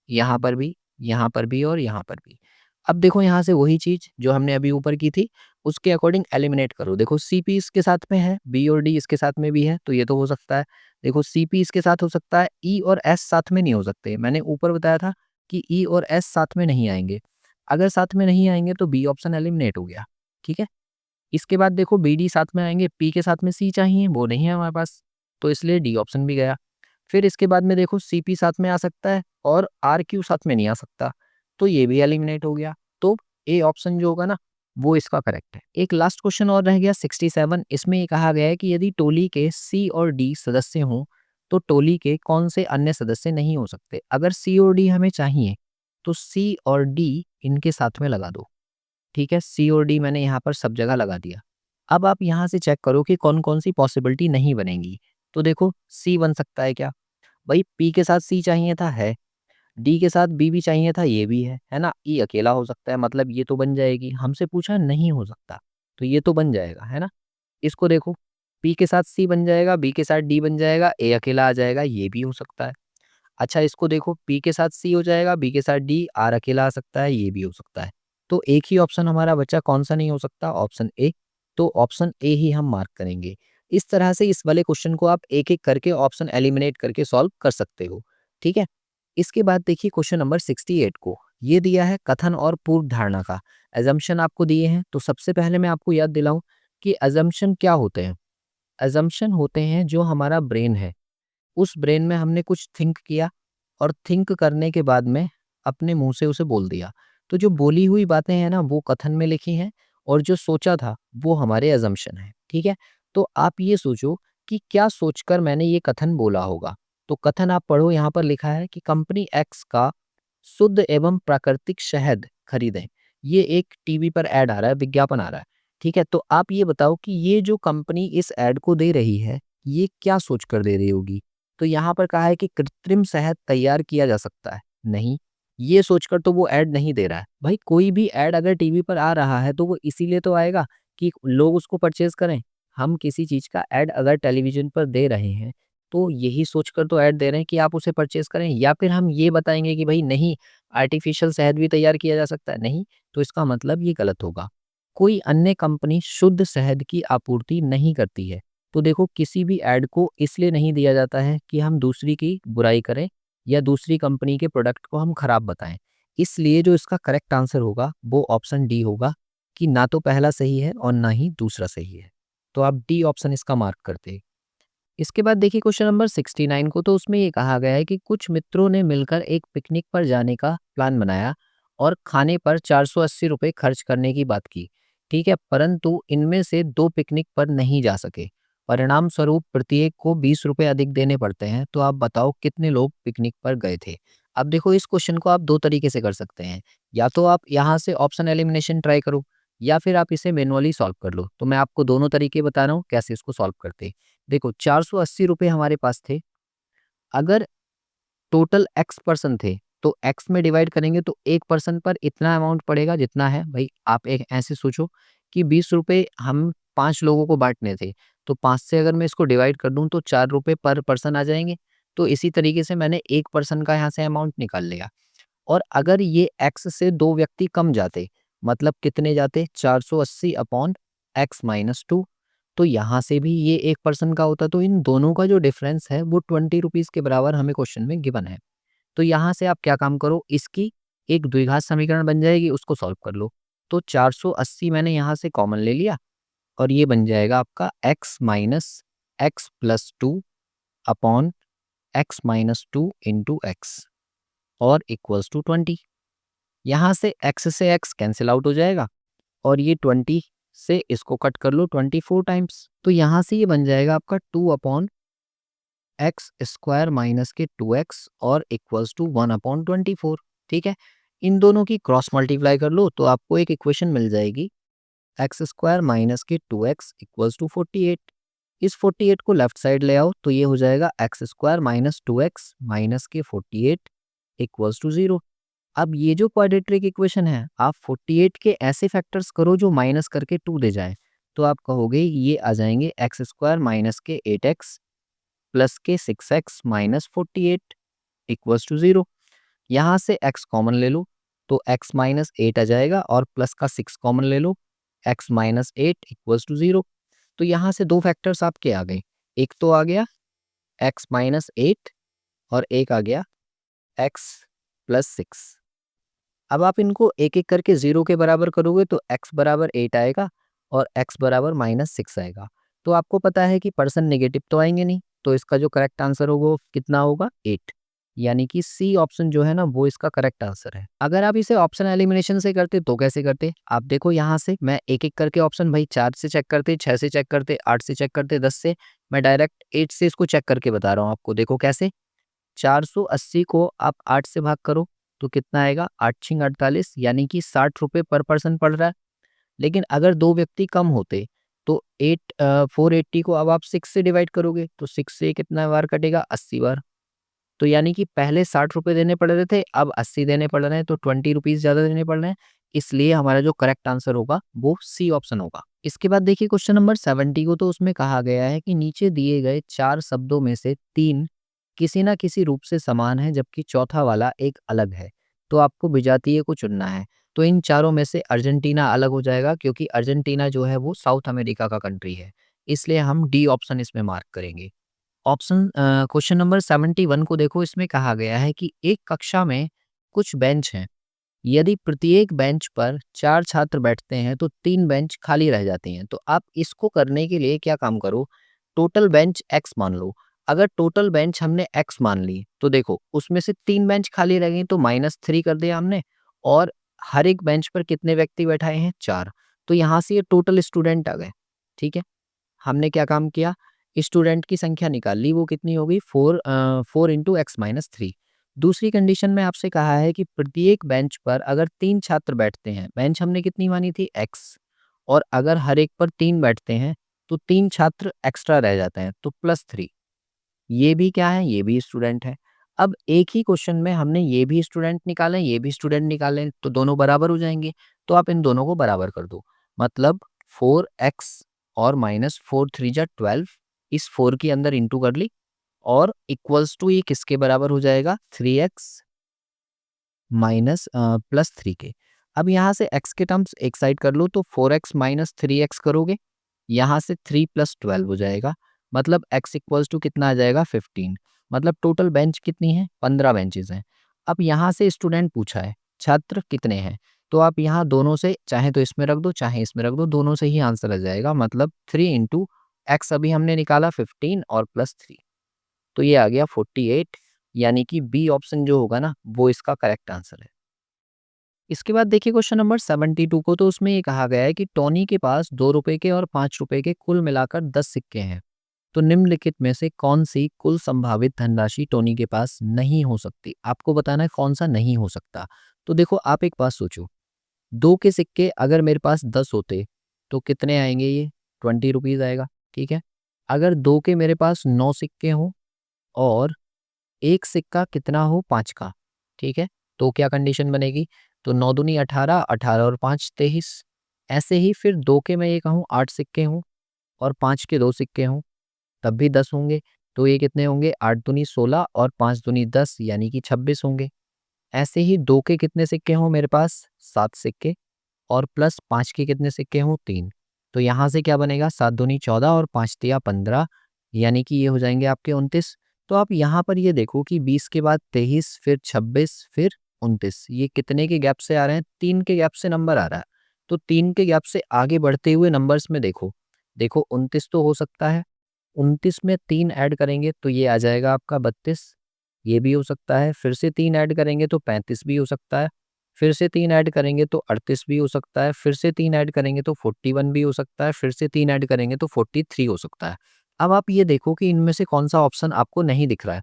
यहाँ पर भी, यहाँ पर भी और यहाँ पर भी। अब देखो यहाँ से वही चीज़ जो हमने अभी ऊपर की थी, उसके अकॉर्डिंग एलिमिनेट करो। देखो सीपी इसके साथ में है, बी और डी इसके साथ में भी है, तो ये तो हो सकता है। देखो सीपी इसके साथ हो सकता है, ई और एस साथ में नहीं हो सकते। मैंने ऊपर बताया था कि ई और एस साथ में नहीं आएँगे। अगर साथ में नहीं आएँगे तो बी ऑप्शन एलिमिनेट हो गया, ठीक है? इसके बाद देखो बीडी साथ में आएँगे, पी के साथ में सी चाहिए, वो नहीं है हमारे पास, तो इसलिए डी ऑप्शन भी गया। फिर इसके बाद में देखो सीपी साथ में आ सकता है और आरक्यू साथ में नहीं आ सकता, तो ये भी एलिमिनेट हो गया। तो ए ऑप्शन जो होगा ना, वो इसका करेक्ट है। एक लास्ट क्वेश्चन और रह गया 67। इसमें ये कहा गया है कि यदि टोली के सी और डी सदस्य हों, तो टोली के कौन से अन्य सदस्य नहीं हो सकते? अगर सी और डी हमें चाहिए, तो सी और डी इनके साथ में लगा दो। ठीक है, सी और डी मैंने यहाँ पर सब जगह लगा दिया। अब आप यहाँ से चेक करो कि कौन-कौन सी पॉसिबिलिटी नहीं बनेंगी। तो देखो सी बन सकता है क्या? भाई पी के साथ सी चाहिए था, है। डी के साथ बी भी चाहिए था, ये भी है ना? ई अकेला हो सकता है, मतलब ये तो बन जाएगी। हमसे पूछा नहीं हो सकता, तो ये तो बन जाएगा, है ना? इसको देखो, पी के साथ सी बन जाएगा, बी के साथ डी बन जाएगा, ए अकेला आ जाएगा, ये भी हो सकता है। अच्छा इसको देखो, पी के साथ सी हो जाएगा, बी के साथ डी, आर अकेला आ सकता है, ये भी हो सकता है। तो एक ही ऑप्शन हमारा बचा, कौन-सा नहीं हो सकता? Option A. तो ऑप्शन ए ही हम मार्क करेंगे। इस तरह से इस वाले क्वेश्चन को आप एक-एक करके ऑप्शन एलिमिनेट करके सॉल्व कर सकते हो, ठीक है? इसके बाद देखिए क्वेश्चन नंबर 68 को। ये दिया है कथन और पूर्व धारणा का, असम्पशन आपको दिए हैं। तो सबसे पहले मैं आपको याद दिलाऊँ कि असम्पशन क्या होते हैं? असम्पशन होते हैं जो हमारा ब्रेन है, उस ब्रेन में हमने कुछ थिंक किया और थिंक करने के बाद में अपने मुंह से उसे बोल दिया। तो जो बोली हुई बातें हैं ना, वो कथन में लिखी हैं और जो सोचा था वो हमारे अजम्पशन है, ठीक है? तो आप ये सोचो कि क्या सोचकर मैंने ये कथन बोला होगा। तो कथन आप पढ़ो, यहाँ पर लिखा है कि कंपनी एक्स का शुद्ध एवं प्राकृतिक शहद खरीदें। ये एक टीवी पर ऐड आ रहा है, विज्ञापन आ रहा है, ठीक है? तो आप ये बताओ कि ये जो कंपनी इस ऐड को दे रही है, ये क्या सोचकर दे रही होगी? तो यहाँ पर कहा है कि कृत्रिम शहद तैयार किया जा सकता है। नहीं, ये सोचकर तो वो ऐड नहीं दे रहा है। भाई कोई भी ऐड अगर टीवी पर आ रहा है तो वो इसीलिए तो आएगा कि लोग उसको परचेज़ करें। हम किसी चीज़ का ऐड अगर टेलीविज़न पर दे रहे हैं, तो यही सोचकर तो ऐड दे रहे हैं कि आप उसे परचेज़ करें, या फिर हम ये बताएँगे कि भई नहीं, आर्टिफ़िशियल शहद भी तैयार किया जा सकता है। नहीं, तो इसका मतलब ये गलत होगा। कोई अन्य कंपनी शुद्ध शहद की आपूर्ति नहीं करती है। तो देखो किसी भी ऐड को इसलिए नहीं दिया जाता है कि हम दूसरी की बुराई करें या दूसरी कंपनी के प्रोडक्ट को हम खराब बताएं। इसलिए जो इसका करेक्ट आंसर होगा वो ऑप्शन डी होगा, कि ना तो पहला सही है और ना ही दूसरा सही है। तो आप डी ऑप्शन इसका मार्क करते हैं। इसके बाद देखिए क्वेश्चन नंबर 69 को। तो उसमें ये कहा गया है कि कुछ मित्रों ने मिलकर एक पिकनिक पर जाने का प्लान बनाया और खाने पर 480 रुपये खर्च करने की बात की, ठीक है, परंतु इनमें से दो पिकनिक पर नहीं जा सके। परिणाम स्वरूप प्रत्येक को 20 रुपये अधिक देने पड़ते हैं। तो आप बताओ कितने लोग पिकनिक पर गए थे? अब देखो इस क्वेश्चन को आप दो तरीके से कर सकते हैं। या तो आप यहाँ से ऑप्शन एलिमिनेशन ट्राई करो, या फिर आप इसे मैनुअली सॉल्व कर लो। तो मैं आपको दोनों तरीके बता रहा हूँ कैसे इसको सॉल्व करते हैं। देखो 480 रुपए हमारे पास थे। अगर टोटल एक्स पर्सन थे, तो एक्स में डिवाइड करेंगे तो एक पर्सन पर इतना अमाउंट पड़ेगा जितना है। भाई आप एक ऐसे सोचो कि 20 रुपए हम 5 लोगों को बाँटने थे, तो 5 से अगर मैं इसको डिवाइड कर दूँ तो 4 रुपए पर पर्सन आ जाएँगे। तो इसी तरीके से मैंने एक पर्सन का यहाँ से अमाउंट निकाल लिया। और अगर ये एक्स से 2 व्यक्ति कम जाते, मतलब कितने जाते? 480 अपॉन एक्स माइनस 2। तो यहाँ से भी ये 1 पर्सन का होता, तो इन दोनों का जो डिफरेंस है वो 20 रुपीज़ के बराबर हमें क्वेश्चन में गिवन है। तो यहाँ से आप क्या काम करो, इसकी एक द्विघात समीकरण बन जाएगी, उसको सॉल्व कर लो। तो 480 मैंने यहाँ से कॉमन ले लिया और ये बन जाएगा आपका x minus x plus 2 upon x minus 2 into x और इक्वल्स टू 20। यहाँ से x से x कैंसिल आउट हो जाएगा और ये 20 से इसको कट कर लो 24 टाइम्स, तो यहाँ से ये बन जाएगा आपका 2 अपॉन एक्स स्क्वायर माइनस के 2x और इक्वल्स टू 1 अपॉन 24। ठीक है, इन दोनों की क्रॉस मल्टीप्लाई कर लो तो आपको एक इक्वेशन मिल जाएगी एक्स स्क्वायर माइनस के 2x इक्वल्स टू 48। इस 48 को लेफ्ट साइड ले आओ तो ये हो जाएगा x square minus 2x minus के 48 इक्वल्स टू 0। अब ये जो क्वाड्रेटिक इक्वेशन है आप 48 के ऐसे फैक्टर्स करो जो माइनस करके 2 दे जाए, तो आप कहोगे ये आ जाएंगे एक्स स्क्वायर माइनस के 8x प्लस के 6x माइनस 48 इक्वल्स टू 0। यहाँ से x कॉमन ले लो तो x माइनस 8 आ जाएगा और प्लस का 6 कॉमन ले लो, x माइनस 8 इक्वल्स टू 0। तो यहाँ से दो फैक्टर्स आपके आ गए, एक तो आ गया x माइनस 8 और एक आ गया x प्लस 6। अब आप इनको एक एक करके 0 के बराबर करोगे तो x बराबर 8 आएगा और x बराबर माइनस 6 आएगा। तो आपको पता है कि परसेंट नेगेटिव तो आएंगे नहीं, तो इसका जो करेक्ट आंसर होगा वो कितना होगा 8, यानी कि सी ऑप्शन जो है ना वो इसका करेक्ट आंसर है। अगर आप इसे ऑप्शन एलिमिनेशन से करते तो कैसे करते, आप देखो यहाँ से मैं एक एक करके ऑप्शन भाई 4 से चेक करते, 6 से चेक करते, 8 से चेक करते, 10 से, मैं डायरेक्ट 8 से इसको चेक करके बता रहा हूँ आपको। देखो कैसे, 480 को आप 8 से भाग करो तो कितना आएगा 8 छिंग 48, यानी कि 60 रुपये पर पर्सन पड़ रहा है। लेकिन अगर दो व्यक्ति कम होते तो 480 को अब आप 6 से डिवाइड करोगे तो 6 से कितना बार कटेगा 80 बार। तो यानी कि पहले 60 रुपये देने पड़ रहे थे, अब 80 देने पड़ रहे हैं, तो 20 रुपीज ज़्यादा देने पड़ रहे हैं। इसलिए हमारा जो करेक्ट आंसर होगा वो सी ऑप्शन होगा। इसके बाद देखिए क्वेश्चन नंबर 70 को, तो उसमें कहा गया है कि नीचे दिए गए 4 शब्दों में से 3 किसी ना किसी रूप से समान है जबकि चौथा वाला एक अलग है, तो आपको विजातीय को चुनना है। तो इन चारों में से अर्जेंटीना अलग हो जाएगा क्योंकि अर्जेंटीना जो है वो साउथ अमेरिका का कंट्री है, इसलिए हम डी ऑप्शन इसमें मार्क करेंगे। ऑप्शन क्वेश्चन नंबर 71 को देखो, इसमें कहा गया है कि एक कक्षा में कुछ बेंच हैं, यदि प्रत्येक बेंच पर 4 छात्र बैठते हैं तो 3 बेंच खाली रह जाती हैं। तो आप इसको करने के लिए क्या काम करो, टोटल बेंच x मान लो। अगर टोटल बेंच हमने x मान ली तो देखो उसमें से 3 बेंच खाली रह गई तो -3 कर दिया हमने, और हर एक बेंच पर कितने व्यक्ति बैठाए हैं 4, तो यहाँ से ये टोटल स्टूडेंट आ गए। ठीक है, हमने क्या काम किया, स्टूडेंट की संख्या निकाल ली, वो कितनी होगी 4 इंटू एक्स माइनस 3। दूसरी कंडीशन में आपसे कहा है कि प्रत्येक बेंच पर अगर 3 छात्र बैठते हैं, बेंच हमने कितनी मानी थी x, और अगर हर एक पर 3 बैठते हैं तो 3 छात्र एक्स्ट्रा रह जाते हैं तो +3। ये भी क्या है, ये भी स्टूडेंट है। अब एक ही क्वेश्चन में हमने ये भी स्टूडेंट निकाले, ये भी स्टूडेंट निकाले, तो दोनों बराबर हो जाएंगे। तो आप इन दोनों को बराबर कर दो, मतलब 4x और -4 3 जा 12, इस 4 के अंदर इंटू कर ली और इक्वल्स टू ये किसके बराबर हो जाएगा 3x माइनस +3 के। अब यहाँ से x के टर्म्स एक साइड कर लो तो 4x माइनस 3x करोगे, यहाँ से 3 + 12 हो जाएगा, मतलब x इक्वल्स टू कितना आ जाएगा 15। मतलब टोटल बेंच कितनी है 15 बेंचेस हैं। अब यहाँ से स्टूडेंट पूछा है छात्र कितने हैं, तो आप यहाँ दोनों से चाहे तो इसमें रख दो चाहे इसमें रख दो, दोनों से ही आंसर आ जाएगा। मतलब 3 इंटू एक्स अभी हमने निकाला 15 और +3, तो ये आ गया 48, यानी कि बी ऑप्शन जो होगा ना वो इसका करेक्ट आंसर है। इसके बाद देखिए क्वेश्चन नंबर 72 को, तो उसमें ये कहा गया है कि टोनी के पास 2 रुपए के और 5 रुपए के कुल मिलाकर 10 सिक्के हैं, तो निम्नलिखित में से कौन सी कुल संभावित धनराशि टोनी के पास नहीं हो सकती। आपको बताना है कौन सा नहीं हो सकता। तो देखो आप एक बात सोचो, 2 के सिक्के अगर मेरे पास 10 होते तो कितने आएंगे, ये 20 रुपीज आएगा। ठीक है, अगर 2 के मेरे पास 9 सिक्के हों और एक सिक्का कितना हो 5 का, ठीक है, तो क्या कंडीशन बनेगी, तो 9 दूनी 18, 18 और 5 23। ऐसे ही फिर 2 के मैं ये कहूँ 8 सिक्के हों और 5 के 2 सिक्के हों तब भी 10 होंगे, तो ये कितने होंगे 8 दूनी 16 और 5 दूनी 10, यानी कि 26 होंगे। ऐसे ही 2 के कितने सिक्के हों मेरे पास 7 सिक्के और प्लस 5 के कितने सिक्के हों 3, तो यहाँ से क्या बनेगा 7 दूनी 14 और 5 तिया 15, यानी कि ये हो जाएंगे आपके 29। तो आप यहाँ पर ये देखो कि 20 के बाद 23 फिर 26 फिर 29, ये कितने के गैप से आ रहे हैं, 3 के गैप से नंबर आ रहा है। तो 3 के गैप से आगे बढ़ते हुए नंबर्स में देखो, देखो 29 तो हो सकता है, 29 में 3 ऐड करेंगे तो ये आ जाएगा आपका 32, ये भी हो सकता है। फिर से 3 ऐड करेंगे तो 35 भी हो सकता है। फिर से 3 ऐड करेंगे तो 38 भी हो सकता है। फिर से 3 ऐड करेंगे तो 41 भी हो सकता है। फिर से 3 ऐड करेंगे तो 43 हो सकता है। अब आप ये देखो कि इनमें से कौन-सा ऑप्शन आपको नहीं दिख रहा है।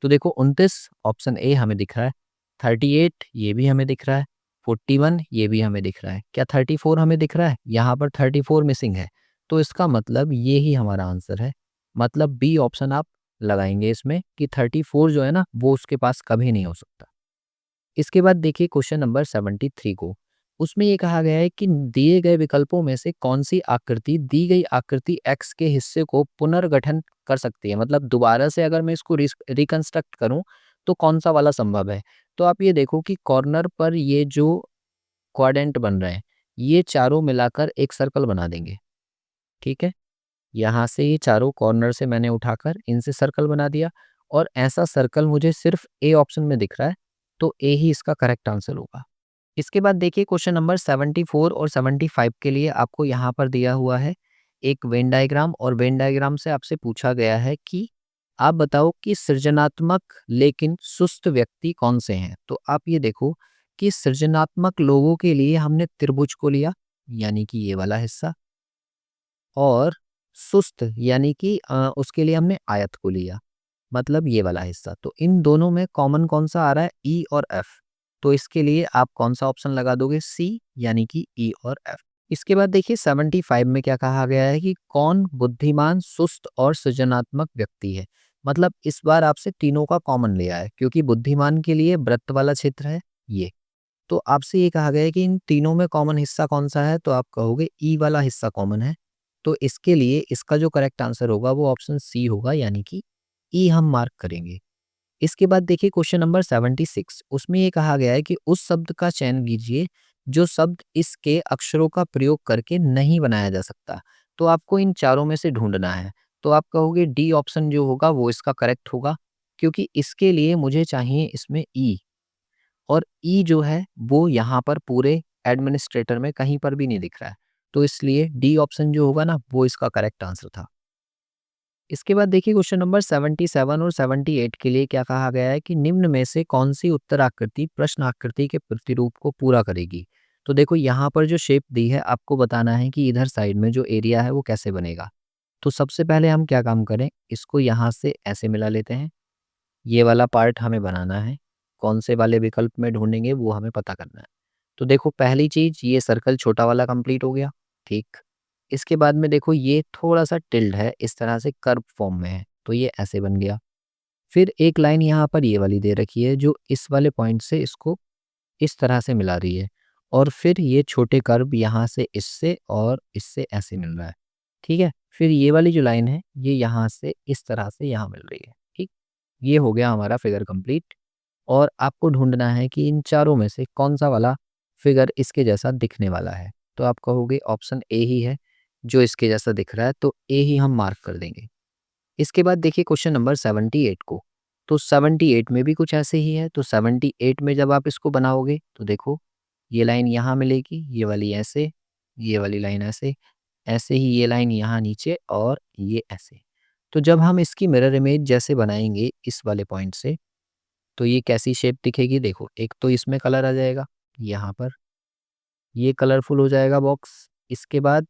तो देखो 29 ऑप्शन ए हमें दिख रहा है, 38 ये भी हमें दिख रहा है, 41 ये भी हमें दिख रहा है। क्या 34 हमें दिख रहा है? यहाँ पर 34 मिसिंग है। तो इसका मतलब ये ही हमारा आंसर है। मतलब बी ऑप्शन आप लगाएँगे इसमें कि 34 जो है ना वो उसके पास कभी नहीं हो सकता। इसके बाद देखिए क्वेश्चन नंबर 73 को। उसमें ये कहा गया है कि दिए गए विकल्पों में से कौन-सी आकृति दी गई आकृति एक्स के हिस्से को पुनर्गठन कर सकती है? मतलब दोबारा से अगर मैं इसको रिकंस्ट्रक्ट करूँ तो कौन-सा वाला संभव है? तो आप ये देखो कि कॉर्नर पर ये जो क्वाड्रेंट बन रहे हैं, ये चारों मिलाकर एक सर्कल बना देंगे, ठीक है? यहाँ से ये चारों कॉर्नर से मैंने उठाकर इनसे सर्कल बना दिया और ऐसा सर्कल मुझे सिर्फ ए ऑप्शन में दिख रहा है, तो ए ही इसका करेक्ट आंसर होगा। इसके बाद देखिए क्वेश्चन नंबर 74 और 75 के लिए आपको यहाँ पर दिया हुआ है एक वेन डायग्राम और वेन डायग्राम से आपसे पूछा गया है कि आप बताओ कि सृजनात्मक लेकिन सुस्त व्यक्ति कौन से हैं? तो आप ये देखो कि सृजनात्मक लोगों के लिए हमने त्रिभुज को लिया, यानी कि ये वाला हिस्सा, और सुस्त यानी कि उसके लिए हमने आयत को लिया, मतलब ये वाला हिस्सा। तो इन दोनों में कॉमन कौन-सा आ रहा है? ई और एफ। तो इसके लिए आप कौन-सा ऑप्शन लगा दोगे? सी, यानी कि ई और एफ। इसके बाद देखिए 75 में क्या कहा गया है कि कौन बुद्धिमान, सुस्त और सृजनात्मक व्यक्ति है? मतलब इस बार आपसे तीनों का कॉमन लिया है क्योंकि बुद्धिमान के लिए वृत्त वाला क्षेत्र है ये। तो आपसे ये कहा गया है कि इन तीनों में कॉमन हिस्सा कौन-सा है? तो आप कहोगे ई वाला हिस्सा कॉमन है। तो इसके लिए इसका जो करेक्ट आंसर होगा वो ऑप्शन सी होगा, यानी कि ई हम मार्क करेंगे। इसके बाद देखिए क्वेश्चन नंबर 76, उसमें ये कहा गया है कि उस शब्द का चयन कीजिए जो शब्द इसके अक्षरों का प्रयोग करके नहीं बनाया जा सकता। तो आपको इन चारों में से ढूंढना है। तो आप कहोगे डी ऑप्शन जो होगा वो इसका करेक्ट होगा क्योंकि इसके लिए मुझे चाहिए इसमें ई, और ई जो है वो यहाँ पर पूरे एडमिनिस्ट्रेटर में कहीं पर भी नहीं दिख रहा है। तो इसलिए डी ऑप्शन जो होगा ना वो इसका करेक्ट आंसर था। इसके बाद देखिए क्वेश्चन नंबर 77 और 78 के लिए क्या कहा गया है कि निम्न में से कौन सी उत्तर आकृति प्रश्न आकृति के प्रतिरूप को पूरा करेगी? तो देखो यहाँ पर जो शेप दी है आपको बताना है कि इधर साइड में जो एरिया है वो कैसे बनेगा। तो सबसे पहले हम क्या काम करें, इसको यहाँ से ऐसे मिला लेते हैं। ये वाला पार्ट हमें बनाना है। कौन से वाले विकल्प में ढूंढेंगे वो हमें पता करना है। तो देखो पहली चीज़, ये सर्कल छोटा वाला कंप्लीट हो गया, ठीक। इसके बाद में देखो ये थोड़ा-सा टिल्ड है, इस तरह से कर्व फॉर्म में है, तो ये ऐसे बन गया। फिर एक लाइन यहाँ पर ये वाली दे रखी है जो इस वाले पॉइंट से इसको इस तरह से मिला रही है, और फिर ये छोटे कर्व यहाँ से इससे और इससे ऐसे मिल रहा है, ठीक है। फिर ये वाली जो लाइन है ये यहाँ से इस तरह से यहाँ मिल रही है, ठीक। ये हो गया हमारा फिगर कंप्लीट, और आपको ढूंढना है कि इन चारों में से कौन सा वाला फिगर इसके जैसा दिखने वाला है। तो आप कहोगे ऑप्शन ए ही है जो इसके जैसा दिख रहा है, तो ए ही हम मार्क कर देंगे। इसके बाद देखिए क्वेश्चन नंबर 78 को। तो 78 में भी कुछ ऐसे ही है। तो 78 में जब आप इसको बनाओगे तो देखो ये लाइन यहाँ मिलेगी, ये वाली ऐसे, ये वाली लाइन ऐसे, ऐसे ही ये लाइन यहाँ नीचे और ये ऐसे। तो जब हम इसकी मिरर इमेज जैसे बनाएंगे इस वाले पॉइंट से, तो ये कैसी शेप दिखेगी? देखो एक तो इसमें कलर आ जाएगा, यहाँ पर ये कलरफुल हो जाएगा बॉक्स। इसके बाद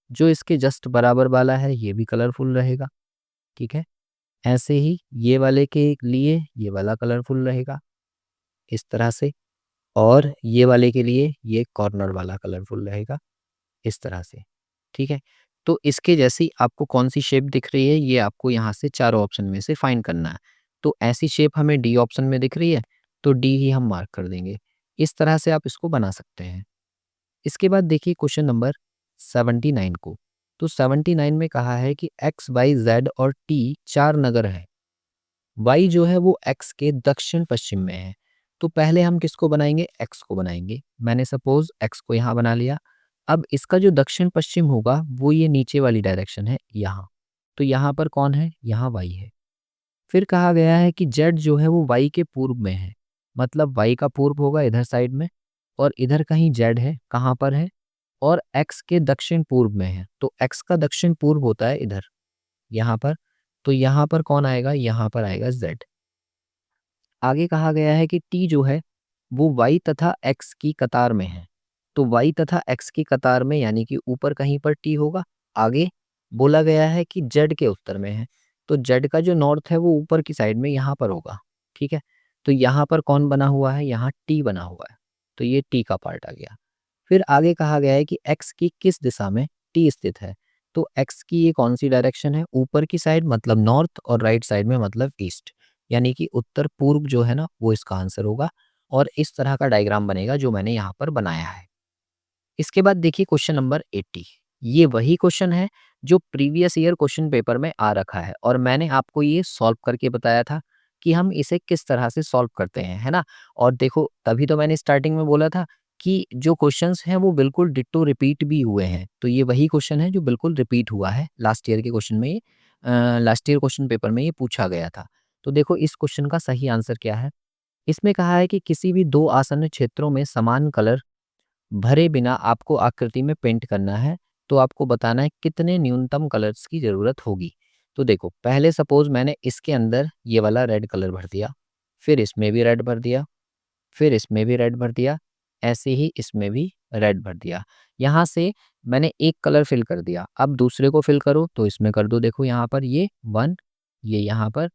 जो इसके जस्ट बराबर वाला है ये भी कलरफुल रहेगा, ठीक है। ऐसे ही ये वाले के लिए ये वाला कलरफुल रहेगा इस तरह से, और ये वाले के लिए ये कॉर्नर वाला कलरफुल रहेगा इस तरह से, ठीक है। तो इसके जैसी आपको कौन सी शेप दिख रही है ये आपको यहाँ से चारों ऑप्शन में से फाइंड करना है। तो ऐसी शेप हमें डी ऑप्शन में दिख रही है, तो डी ही हम मार्क कर देंगे। इस तरह से आप इसको बना सकते हैं। इसके बाद देखिए क्वेश्चन नंबर 79 को। तो 79 में कहा है कि एक्स, वाई, जेड और टी चार नगर हैं। वाई जो है वो एक्स के दक्षिण पश्चिम में है। तो पहले हम किसको बनाएंगे? एक्स को बनाएंगे। मैंने सपोज एक्स को यहाँ बना लिया। अब इसका जो दक्षिण पश्चिम होगा वो ये नीचे वाली डायरेक्शन है यहाँ। तो यहाँ पर कौन है? यहाँ वाई है। फिर कहा गया है कि जेड जो है वो वाई के पूर्व में है। मतलब वाई का पूर्व होगा इधर साइड में, और इधर कहीं जेड है, कहाँ पर है? और एक्स के दक्षिण पूर्व में है। तो एक्स का दक्षिण पूर्व होता है इधर, यहाँ पर, तो यहाँ पर कौन आएगा? यहाँ पर आएगा z। आगे कहा गया है कि t जो है वो y तथा x की कतार में है। तो y तथा x की कतार में यानी कि ऊपर कहीं पर t होगा। आगे बोला गया है कि z के उत्तर में है, तो z का जो नॉर्थ है वो ऊपर की साइड में यहाँ पर होगा। ठीक है, तो यहाँ पर कौन बना हुआ है? यहाँ t बना हुआ है, तो ये t का पार्ट आ गया। फिर आगे कहा गया है कि x की किस दिशा में t स्थित है। तो x की ये कौन सी डायरेक्शन है? ऊपर की साइड मतलब नॉर्थ और राइट साइड में मतलब ईस्ट, यानी कि उत्तर पूर्व जो है ना वो इसका आंसर होगा। और इस तरह का डायग्राम बनेगा जो मैंने यहाँ पर बनाया है। इसके बाद देखिए क्वेश्चन नंबर 80। ये वही क्वेश्चन है जो प्रीवियस ईयर क्वेश्चन पेपर में आ रखा है और मैंने आपको ये सॉल्व करके बताया था कि हम इसे किस तरह से सॉल्व करते हैं, है ना। और देखो तभी तो मैंने स्टार्टिंग में बोला था कि जो क्वेश्चंस हैं वो बिल्कुल डिट्टो रिपीट भी हुए हैं। तो ये वही क्वेश्चन है जो बिल्कुल रिपीट हुआ है लास्ट ईयर के क्वेश्चन में। ये लास्ट ईयर क्वेश्चन पेपर में ये पूछा गया था। तो देखो इस क्वेश्चन का सही आंसर क्या है। इसमें कहा है कि किसी भी दो आसन्न क्षेत्रों में समान कलर भरे बिना आपको आकृति में पेंट करना है, तो आपको बताना है कितने न्यूनतम कलर्स की ज़रूरत होगी। तो देखो पहले सपोज़ मैंने इसके अंदर ये वाला रेड कलर भर दिया, फिर इसमें भी रेड भर दिया, फिर इसमें भी रेड भर दिया, ऐसे ही इसमें भी रेड भर दिया। यहाँ से मैंने एक कलर फिल कर दिया, अब दूसरे को फिल करो तो इसमें कर दो। देखो यहाँ पर ये 1, ये यहाँ पर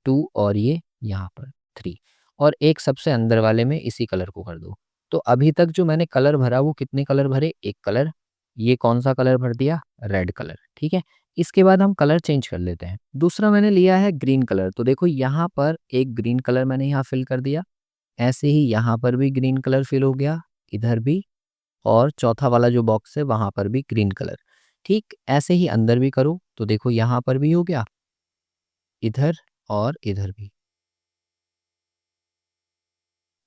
2 और ये यहाँ पर 3, और एक सबसे अंदर वाले में इसी कलर को कर दो। तो अभी तक जो मैंने कलर भरा वो कितने कलर भरे? एक कलर। ये कौन सा कलर भर दिया? Red colour. ठीक है, इसके बाद हम कलर चेंज कर लेते हैं। दूसरा मैंने लिया है ग्रीन कलर, तो देखो यहाँ पर एक ग्रीन कलर मैंने यहाँ फिल कर दिया, ऐसे ही यहाँ पर भी ग्रीन कलर फिल हो गया, इधर भी, और चौथा वाला जो बॉक्स है वहाँ पर भी ग्रीन कलर। ठीक ऐसे ही अंदर भी करो तो देखो यहाँ पर भी हो गया, इधर और इधर भी।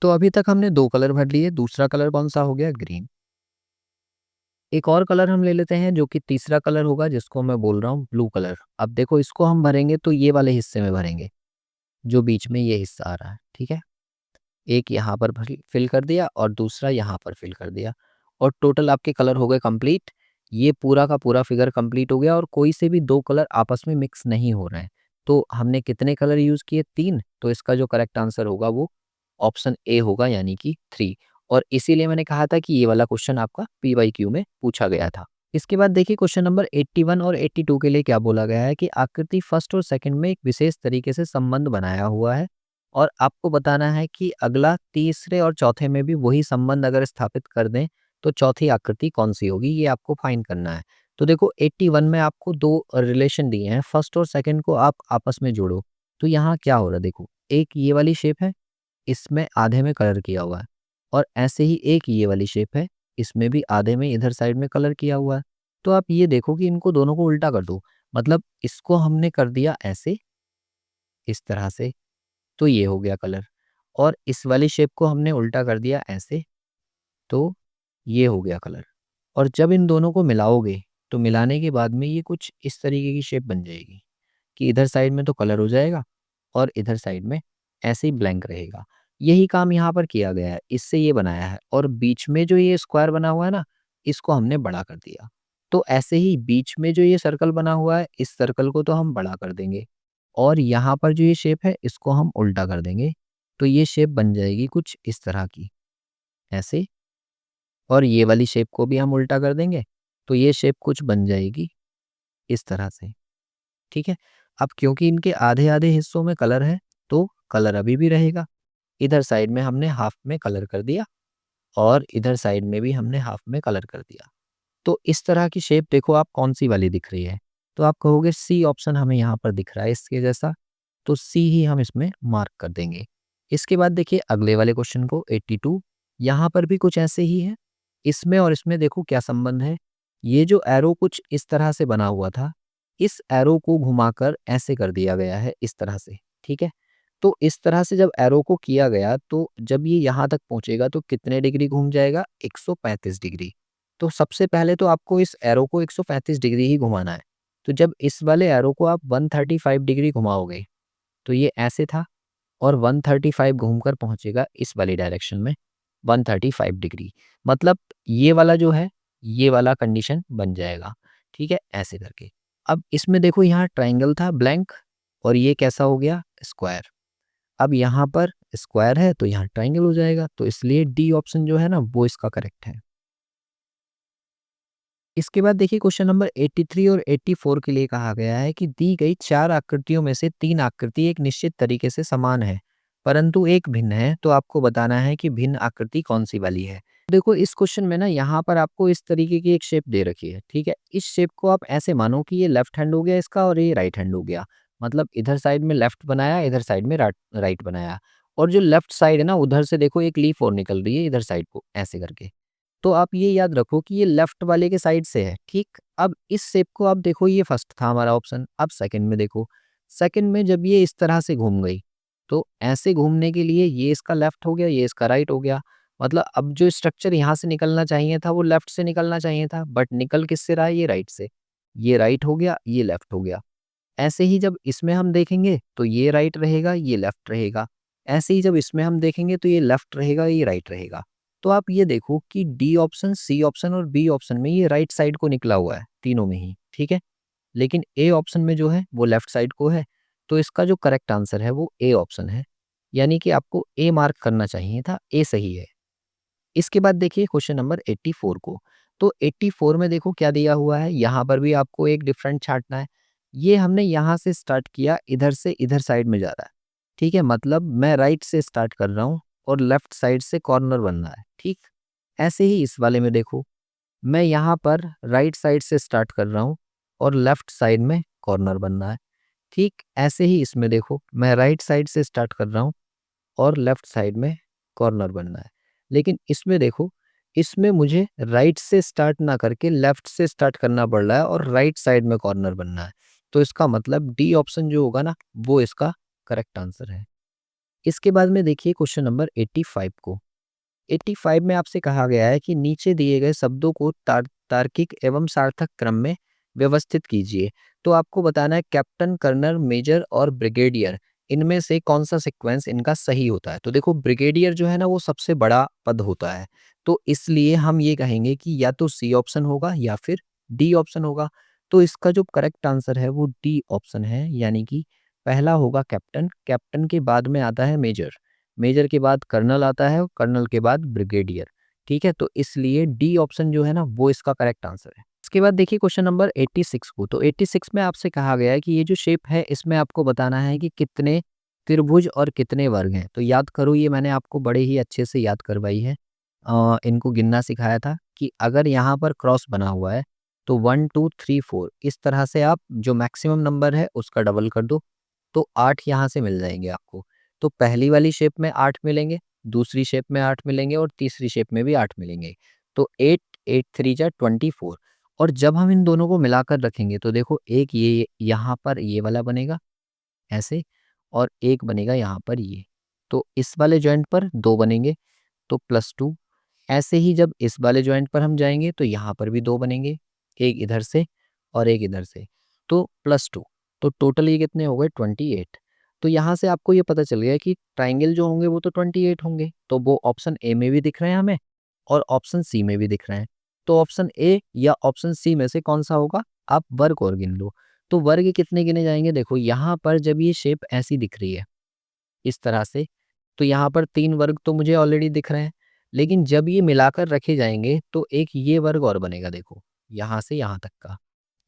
तो अभी तक हमने दो कलर भर लिए, दूसरा कलर कौन सा हो गया? ग्रीन। एक और कलर हम ले लेते हैं जो कि तीसरा कलर होगा, जिसको मैं बोल रहा हूँ ब्लू कलर। अब देखो इसको हम भरेंगे तो ये वाले हिस्से में भरेंगे जो बीच में ये हिस्सा आ रहा है। ठीक है, एक यहाँ पर फिल कर दिया और दूसरा यहाँ पर फिल कर दिया, और टोटल आपके कलर हो गए कंप्लीट। ये पूरा का पूरा फिगर कंप्लीट हो गया और कोई से भी दो कलर आपस में मिक्स नहीं हो रहे हैं। तो हमने कितने कलर यूज़ किए? 3। तो इसका जो करेक्ट आंसर होगा वो ऑप्शन ए होगा, यानी कि 3। और इसीलिए मैंने कहा था कि ये वाला क्वेश्चन आपका पीवाईक्यू में पूछा गया था। इसके बाद देखिए क्वेश्चन नंबर 81 और 82 के लिए क्या बोला गया है कि आकृति फर्स्ट और सेकंड में एक विशेष तरीके से संबंध बनाया हुआ है, और आपको बताना है कि अगला तीसरे और चौथे में भी वही संबंध अगर स्थापित कर दें तो चौथी आकृति कौन सी होगी, ये आपको फाइंड करना है। तो देखो 81 में आपको दो रिलेशन दिए हैं, फर्स्ट और सेकंड को आप आपस में जोड़ो। तो यहाँ क्या हो रहा है? देखो एक ये वाली शेप है, इसमें आधे में कलर किया हुआ है, और ऐसे ही एक ये वाली शेप है, इसमें भी आधे में इधर साइड में कलर किया हुआ है। तो आप ये देखो कि इनको दोनों को उल्टा कर दो, मतलब इसको हमने कर दिया ऐसे, इस तरह से, तो ये हो गया कलर, और इस वाली शेप को हमने उल्टा कर दिया ऐसे, तो ये हो गया कलर। और जब इन दोनों को मिलाओगे तो मिलाने के बाद में ये कुछ इस तरीके की शेप बन जाएगी कि इधर साइड में तो कलर हो जाएगा और इधर साइड में ऐसे ही ब्लैंक रहेगा। यही काम यहाँ पर किया गया है, इससे ये बनाया है, और बीच में जो ये स्क्वायर बना हुआ है ना, इसको हमने बड़ा कर दिया। तो ऐसे ही बीच में जो ये सर्कल बना हुआ है, इस सर्कल को तो हम बड़ा कर देंगे, और यहाँ पर जो ये शेप है इसको हम उल्टा कर देंगे। तो ये शेप बन जाएगी कुछ इस तरह की, ऐसे, और ये वाली शेप को भी हम उल्टा कर देंगे तो ये शेप कुछ बन जाएगी इस तरह से। ठीक है, अब क्योंकि इनके आधे आधे हिस्सों में कलर है तो कलर अभी भी रहेगा। इधर साइड में हमने हाफ में कलर कर दिया, और इधर साइड में भी हमने हाफ में कलर कर दिया। तो इस तरह की शेप देखो आप कौन सी वाली दिख रही है? तो आप कहोगे सी ऑप्शन हमें यहाँ पर दिख रहा है इसके जैसा, तो सी ही हम इसमें मार्क कर देंगे। इसके बाद देखिए अगले वाले क्वेश्चन को 82, यहाँ पर भी कुछ ऐसे ही है। इसमें और इसमें देखो क्या संबंध है। ये जो एरो कुछ इस तरह से बना हुआ था, इस एरो को घुमाकर ऐसे कर दिया गया है इस तरह से। ठीक है, तो इस तरह से जब एरो को किया गया तो जब ये यहाँ तक पहुँचेगा तो कितने डिग्री घूम जाएगा? 135 डिग्री। तो सबसे पहले तो आपको इस एरो को 135 डिग्री ही घुमाना है। तो जब इस वाले एरो को आप 135 डिग्री घुमाओगे तो ये ऐसे था, और 135 घूमकर पहुंचेगा इस वाली डायरेक्शन में 135 डिग्री। मतलब ये वाला जो है, ये वाला कंडीशन बन जाएगा। ठीक है, ऐसे करके। अब इसमें देखो यहाँ ट्राइंगल था ब्लैंक और ये कैसा हो गया स्क्वायर। अब यहाँ पर स्क्वायर है तो यहाँ ट्राइंगल हो जाएगा, तो इसलिए डी ऑप्शन जो है ना वो इसका करेक्ट है। इसके बाद देखिए क्वेश्चन नंबर 83 और 84 के लिए कहा गया है कि दी गई 4 आकृतियों में से 3 आकृति एक निश्चित तरीके से समान है, परंतु एक भिन्न है, तो आपको बताना है कि भिन्न आकृति कौन सी वाली है। देखो इस क्वेश्चन में ना यहाँ पर आपको इस तरीके की एक शेप दे रखी है, ठीक है। इस शेप को आप ऐसे मानो कि ये लेफ्ट हैंड हो गया इसका और ये राइट हैंड हो गया। मतलब इधर साइड में लेफ्ट बनाया, इधर साइड में राइट बनाया, और जो लेफ्ट साइड है ना उधर से देखो एक लीफ और निकल रही है इधर साइड को ऐसे करके। तो आप ये याद रखो कि ये लेफ्ट वाले के साइड से है, ठीक। अब इस शेप को आप देखो, ये फर्स्ट था हमारा ऑप्शन। अब सेकंड में देखो, सेकंड में जब ये इस तरह से घूम गई तो ऐसे घूमने के लिए ये इसका लेफ्ट हो गया, ये इसका राइट हो गया। मतलब अब जो स्ट्रक्चर यहाँ से निकलना चाहिए था वो लेफ्ट से निकलना चाहिए था, बट निकल किससे रहा है, ये राइट से। ये राइट हो गया, ये लेफ्ट हो गया। ऐसे ही जब इसमें हम देखेंगे तो ये राइट रहेगा, ये लेफ्ट रहेगा। ऐसे ही जब इसमें हम देखेंगे तो ये लेफ्ट रहेगा, ये राइट रहेगा। तो आप ये देखो कि डी ऑप्शन, सी ऑप्शन और बी ऑप्शन में ये राइट साइड को निकला हुआ है तीनों में ही, ठीक है। लेकिन ए ऑप्शन में जो है वो लेफ्ट साइड को है। तो इसका जो करेक्ट आंसर है वो ए ऑप्शन है। यानी कि आपको ए मार्क करना चाहिए था, ए सही है। इसके बाद देखिए क्वेश्चन नंबर 84 को। तो 84 में देखो क्या दिया हुआ है, यहाँ पर भी आपको एक डिफरेंट छांटना है। ये हमने यहाँ से स्टार्ट किया, इधर से इधर साइड में जा रहा है, ठीक है। मतलब मैं राइट से स्टार्ट कर रहा हूँ और लेफ्ट साइड से कॉर्नर बनना है, ठीक। ऐसे ही इस वाले में देखो, मैं यहाँ पर राइट साइड से स्टार्ट कर रहा हूँ और लेफ्ट साइड में कॉर्नर बनना है, ठीक। ऐसे ही इसमें देखो, मैं राइट साइड से स्टार्ट कर रहा हूँ और लेफ्ट साइड में कॉर्नर बनना है। लेकिन इसमें देखो, इसमें मुझे राइट से स्टार्ट ना करके लेफ्ट से स्टार्ट करना पड़ रहा है और राइट साइड में कॉर्नर बनना है। तो इसका मतलब डी ऑप्शन जो होगा ना वो इसका करेक्ट आंसर है। इसके बाद में देखिए क्वेश्चन नंबर 85 को। 85 में आपसे कहा गया है कि नीचे दिए गए शब्दों को तार्किक एवं सार्थक क्रम में व्यवस्थित कीजिए। तो आपको बताना है कैप्टन, कर्नल, मेजर और ब्रिगेडियर, इनमें से कौन सा सीक्वेंस इनका सही होता है। तो देखो ब्रिगेडियर जो है ना वो सबसे बड़ा पद होता है, तो इसलिए हम ये कहेंगे कि या तो सी ऑप्शन होगा या फिर डी ऑप्शन होगा। तो इसका जो करेक्ट आंसर है वो डी ऑप्शन है, यानी कि पहला होगा कैप्टन, कैप्टन के बाद में आता है मेजर, मेजर के बाद कर्नल आता है और कर्नल के बाद ब्रिगेडियर, ठीक है। तो इसलिए डी ऑप्शन जो है ना वो इसका करेक्ट आंसर है। इसके बाद देखिए क्वेश्चन नंबर 86 को। तो 86 में आपसे कहा गया है कि ये जो शेप है इसमें आपको बताना है कि कितने त्रिभुज और कितने वर्ग हैं। तो याद करो, ये मैंने आपको बड़े ही अच्छे से याद करवाई है। इनको गिनना सिखाया था कि अगर यहाँ पर क्रॉस बना हुआ है तो 1 2 3 4 इस तरह से आप जो मैक्सिमम नंबर है उसका डबल कर दो, तो 8 यहाँ से मिल जाएंगे आपको। तो पहली वाली शेप में 8 मिलेंगे, दूसरी शेप में 8 मिलेंगे और तीसरी शेप में भी 8 मिलेंगे। तो 8 8 3 जा 24। और जब हम इन दोनों को मिलाकर रखेंगे तो देखो एक ये यहाँ पर ये वाला बनेगा ऐसे, और एक बनेगा यहाँ पर ये। तो इस वाले जॉइंट पर 2 बनेंगे तो +2। ऐसे ही जब इस वाले जॉइंट पर हम जाएंगे तो यहाँ पर भी 2 बनेंगे, एक इधर से और एक इधर से, तो +2। तो टोटल ये कितने हो गए 28। तो यहाँ से आपको ये पता चल गया कि ट्राइंगल जो होंगे वो तो 28 होंगे, तो वो ऑप्शन ए में भी दिख रहे हैं हमें और ऑप्शन सी में भी दिख रहे हैं। तो ऑप्शन ए या ऑप्शन सी में से कौन सा होगा, आप वर्ग और गिन लो। तो वर्ग कितने गिने जाएंगे, देखो यहाँ पर जब ये शेप ऐसी दिख रही है इस तरह से, तो यहाँ पर 3 वर्ग तो मुझे ऑलरेडी दिख रहे हैं। लेकिन जब ये मिलाकर रखे जाएंगे तो एक ये वर्ग और बनेगा, देखो यहाँ से यहाँ तक का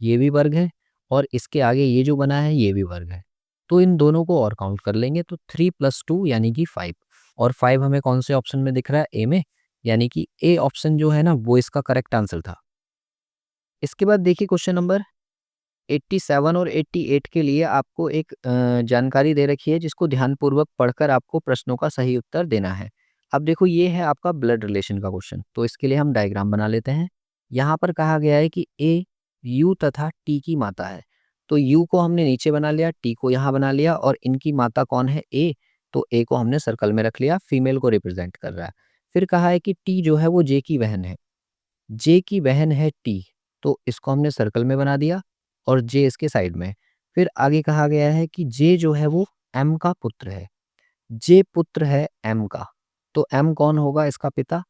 ये भी वर्ग है और इसके आगे ये जो बना है ये भी वर्ग है। तो इन दोनों को और काउंट कर लेंगे तो 3 + 2 यानी कि 5। और 5 हमें कौन से ऑप्शन में दिख रहा है, ए में, यानी कि ए ऑप्शन जो है ना वो इसका करेक्ट आंसर था। इसके बाद देखिए क्वेश्चन नंबर 87 और 88 के लिए आपको एक जानकारी दे रखी है जिसको ध्यानपूर्वक पढ़कर आपको प्रश्नों का सही उत्तर देना है। अब देखो ये है आपका ब्लड रिलेशन का क्वेश्चन, तो इसके लिए हम डायग्राम बना लेते हैं। यहाँ पर कहा गया है कि ए यू तथा टी की माता है। तो यू को हमने नीचे बना लिया, टी को यहाँ बना लिया, और इनकी माता कौन है, ए। तो ए को हमने सर्कल में रख लिया, फीमेल को रिप्रेजेंट कर रहा है। फिर कहा है कि टी जो है वो जे की बहन है, जे की बहन है टी, तो इसको हमने सर्कल में बना दिया और जे इसके साइड में। फिर आगे कहा गया है कि जे जो है वो एम का पुत्र है, जे पुत्र है एम का। तो एम कौन होगा, इसका पिता।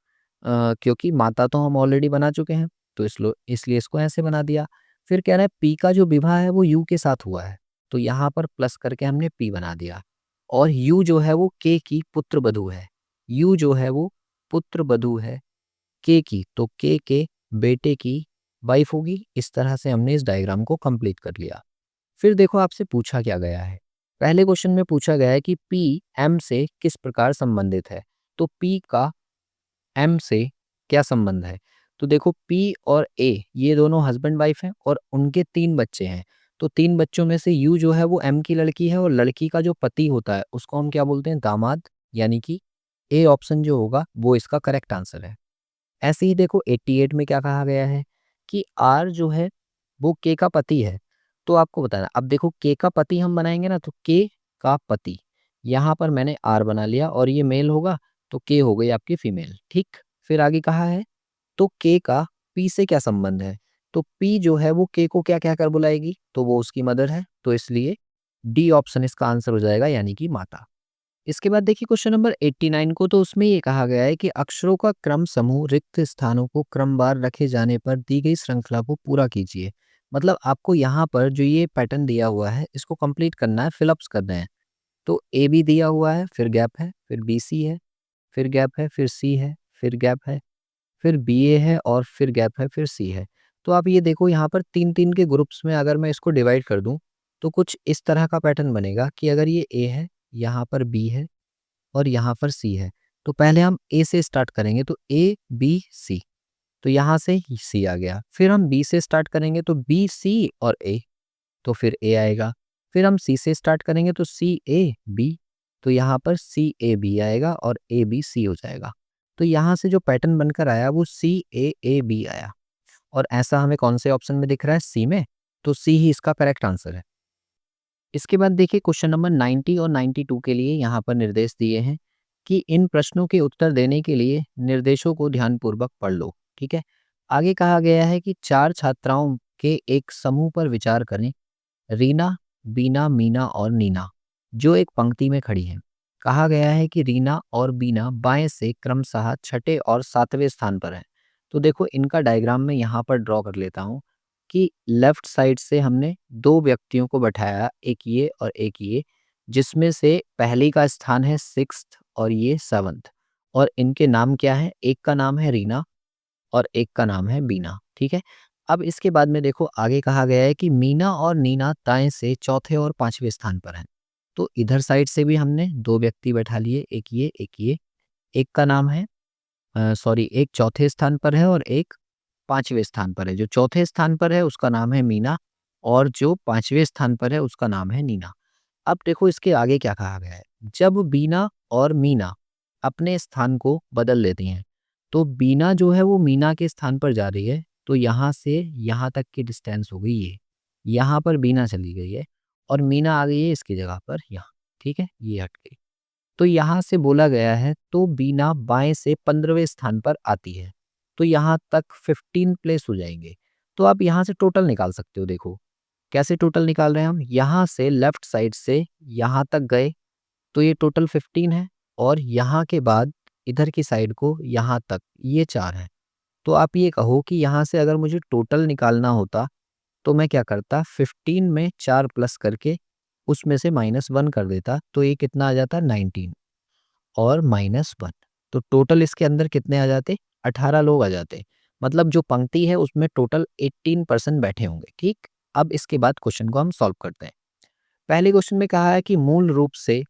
क्योंकि माता तो हम ऑलरेडी बना चुके हैं तो इसलिए इसको ऐसे बना दिया। फिर कह रहा है पी का जो विवाह है वो यू के साथ हुआ है, तो यहाँ पर प्लस करके हमने पी बना दिया। और यू जो है वो के की पुत्र वधू है, यू जो है वो पुत्र वधू है के की, तो के बेटे की वाइफ होगी। इस तरह से हमने इस डायग्राम को कंप्लीट कर लिया। फिर देखो आपसे पूछा क्या गया है। पहले क्वेश्चन में पूछा गया है कि पी एम से किस प्रकार संबंधित है। तो पी का एम से क्या संबंध है। तो देखो पी और ए ये दोनों हस्बैंड वाइफ हैं और उनके 3 बच्चे हैं। तो 3 बच्चों में से यू जो है वो एम की लड़की है और लड़की का जो पति होता है उसको हम क्या बोलते हैं, दामाद। यानी कि ए ऑप्शन जो होगा वो इसका करेक्ट आंसर है। ऐसे ही देखो 88 में क्या कहा गया है कि आर जो है वो के का पति है। तो आपको बताना, अब देखो के का पति हम बनाएंगे ना, तो के का पति यहाँ पर मैंने आर बना लिया और ये मेल होगा तो के हो गई आपकी फीमेल। ठीक, फिर आगे कहा है तो के का पी से क्या संबंध है। तो पी जो है वो के को क्या क्या कर बुलाएगी, तो वो उसकी मदर है, तो इसलिए डी ऑप्शन इसका आंसर हो जाएगा, यानी कि माता। इसके बाद देखिए क्वेश्चन नंबर 89 को, तो उसमें ये कहा गया है कि अक्षरों का क्रम समूह रिक्त स्थानों को क्रमवार रखे जाने पर दी गई श्रृंखला को पूरा कीजिए। मतलब आपको यहाँ पर जो ये पैटर्न दिया हुआ है इसको कंप्लीट करना है, फिलअप्स करने हैं। तो ए बी दिया हुआ है, फिर गैप है, फिर बी सी है, फिर गैप है, फिर सी है, फिर गैप है, फिर बी ए है और फिर गैप है, फिर सी है। तो आप ये देखो यहाँ पर 3-3 के ग्रुप्स में अगर मैं इसको डिवाइड कर दूं तो कुछ इस तरह का पैटर्न बनेगा कि अगर ये ए है, यहाँ पर बी है और यहाँ पर सी है, तो पहले हम ए से स्टार्ट करेंगे, तो ए बी सी, तो यहाँ से सी आ गया। फिर हम बी से स्टार्ट करेंगे तो बी सी और ए, तो फिर ए आएगा। फिर हम सी से स्टार्ट करेंगे तो सी ए बी, तो यहाँ पर सी ए बी आएगा और ए बी सी हो जाएगा। तो यहाँ से जो पैटर्न बनकर आया वो सी ए बी आया, और ऐसा हमें कौन से ऑप्शन में दिख रहा है, सी में, तो सी ही इसका करेक्ट आंसर है। इसके बाद देखिए क्वेश्चन नंबर 90 और 92 के लिए यहाँ पर निर्देश दिए हैं कि इन प्रश्नों के उत्तर देने के लिए निर्देशों को ध्यानपूर्वक पढ़ लो। ठीक है, आगे कहा गया है कि 4 छात्राओं के एक समूह पर विचार करें, रीना, बीना, मीना और नीना, जो एक पंक्ति में खड़ी हैं। कहा गया है कि रीना और बीना बाएं से क्रमशः छठे और सातवें स्थान पर हैं। तो देखो इनका डायग्राम मैं यहाँ पर ड्रॉ कर लेता हूँ कि लेफ्ट साइड से हमने 2 व्यक्तियों को बैठाया, एक ये और एक ये, जिसमें से पहली का स्थान है 6th और ये 7th, और इनके नाम क्या है, एक का नाम है रीना और एक का नाम है बीना। ठीक है, अब इसके बाद में देखो आगे कहा गया है कि मीना और नीना दाएं से चौथे और 5वें स्थान पर हैं। तो इधर साइड से भी हमने 2 व्यक्ति बैठा लिए, एक ये एक ये, एक का नाम है सॉरी, एक चौथे स्थान पर है और एक 5वें स्थान पर है। जो चौथे स्थान पर है उसका नाम है मीना और जो 5वें स्थान पर है उसका नाम है नीना। अब देखो इसके आगे क्या कहा गया है, जब बीना और मीना अपने स्थान को बदल लेती हैं, तो बीना जो है वो मीना के स्थान पर जा रही है, तो यहाँ से यहाँ तक की डिस्टेंस हो गई ये, यहाँ पर बीना चली गई है और मीना आ गई है इसकी जगह पर यहाँ। ठीक है, ये हट गई, तो यहाँ से बोला गया है तो बीना बाएं से 15वें स्थान पर आती है, तो यहाँ तक 15 प्लेस हो जाएंगे। तो आप यहाँ से टोटल निकाल सकते हो। देखो कैसे टोटल निकाल रहे हैं हम, यहाँ से लेफ्ट साइड से यहाँ तक गए तो ये टोटल 15 है, और यहाँ के बाद इधर की साइड को यहाँ तक ये 4 है। तो आप ये कहो कि यहाँ से अगर मुझे टोटल निकालना होता तो मैं क्या करता, 15 में 4 प्लस करके उसमें से -1 कर देता, तो ये कितना आ जाता, 19 और -1, तो टोटल इसके अंदर कितने आ जाते, 18 लोग आ जाते। मतलब जो पंक्ति है उसमें टोटल 18% बैठे होंगे। ठीक, अब इसके बाद क्वेश्चन को हम सॉल्व करते हैं। पहले क्वेश्चन में कहा है कि मूल रूप से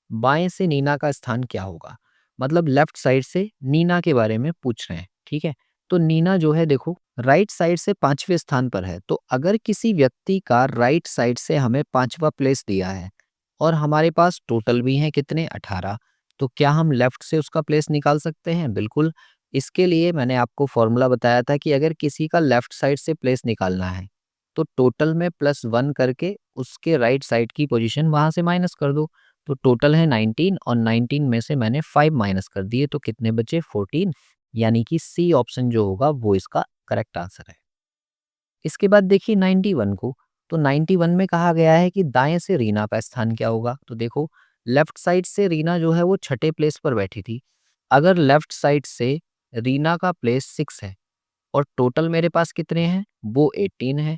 बाएं से नीना का स्थान क्या होगा। मतलब लेफ्ट साइड से नीना के बारे में पूछ रहे हैं। ठीक है, तो नीना जो है देखो राइट साइड से 5वें स्थान पर है, तो अगर किसी व्यक्ति का राइट साइड से हमें 5वां प्लेस दिया है और हमारे पास टोटल भी हैं कितने, 18, तो क्या हम लेफ्ट से उसका प्लेस निकाल सकते हैं, बिल्कुल। इसके लिए मैंने आपको फॉर्मूला बताया था कि अगर किसी का लेफ्ट साइड से प्लेस निकालना है तो टोटल में +1 करके उसके राइट साइड की पोजीशन वहां से माइनस कर दो। तो टोटल है 19 और 19 में से मैंने 5 माइनस कर दिए, तो कितने बचे, 14, यानी कि सी ऑप्शन जो होगा वो इसका करेक्ट आंसर है। इसके बाद देखिए 91 को, तो 91 में कहा गया है कि दाएं से रीना का स्थान क्या होगा। तो देखो लेफ्ट साइड से रीना जो है वो छठे प्लेस पर बैठी थी। अगर लेफ्ट साइड से रीना का प्लेस 6 है और टोटल मेरे पास कितने हैं वो 18 है।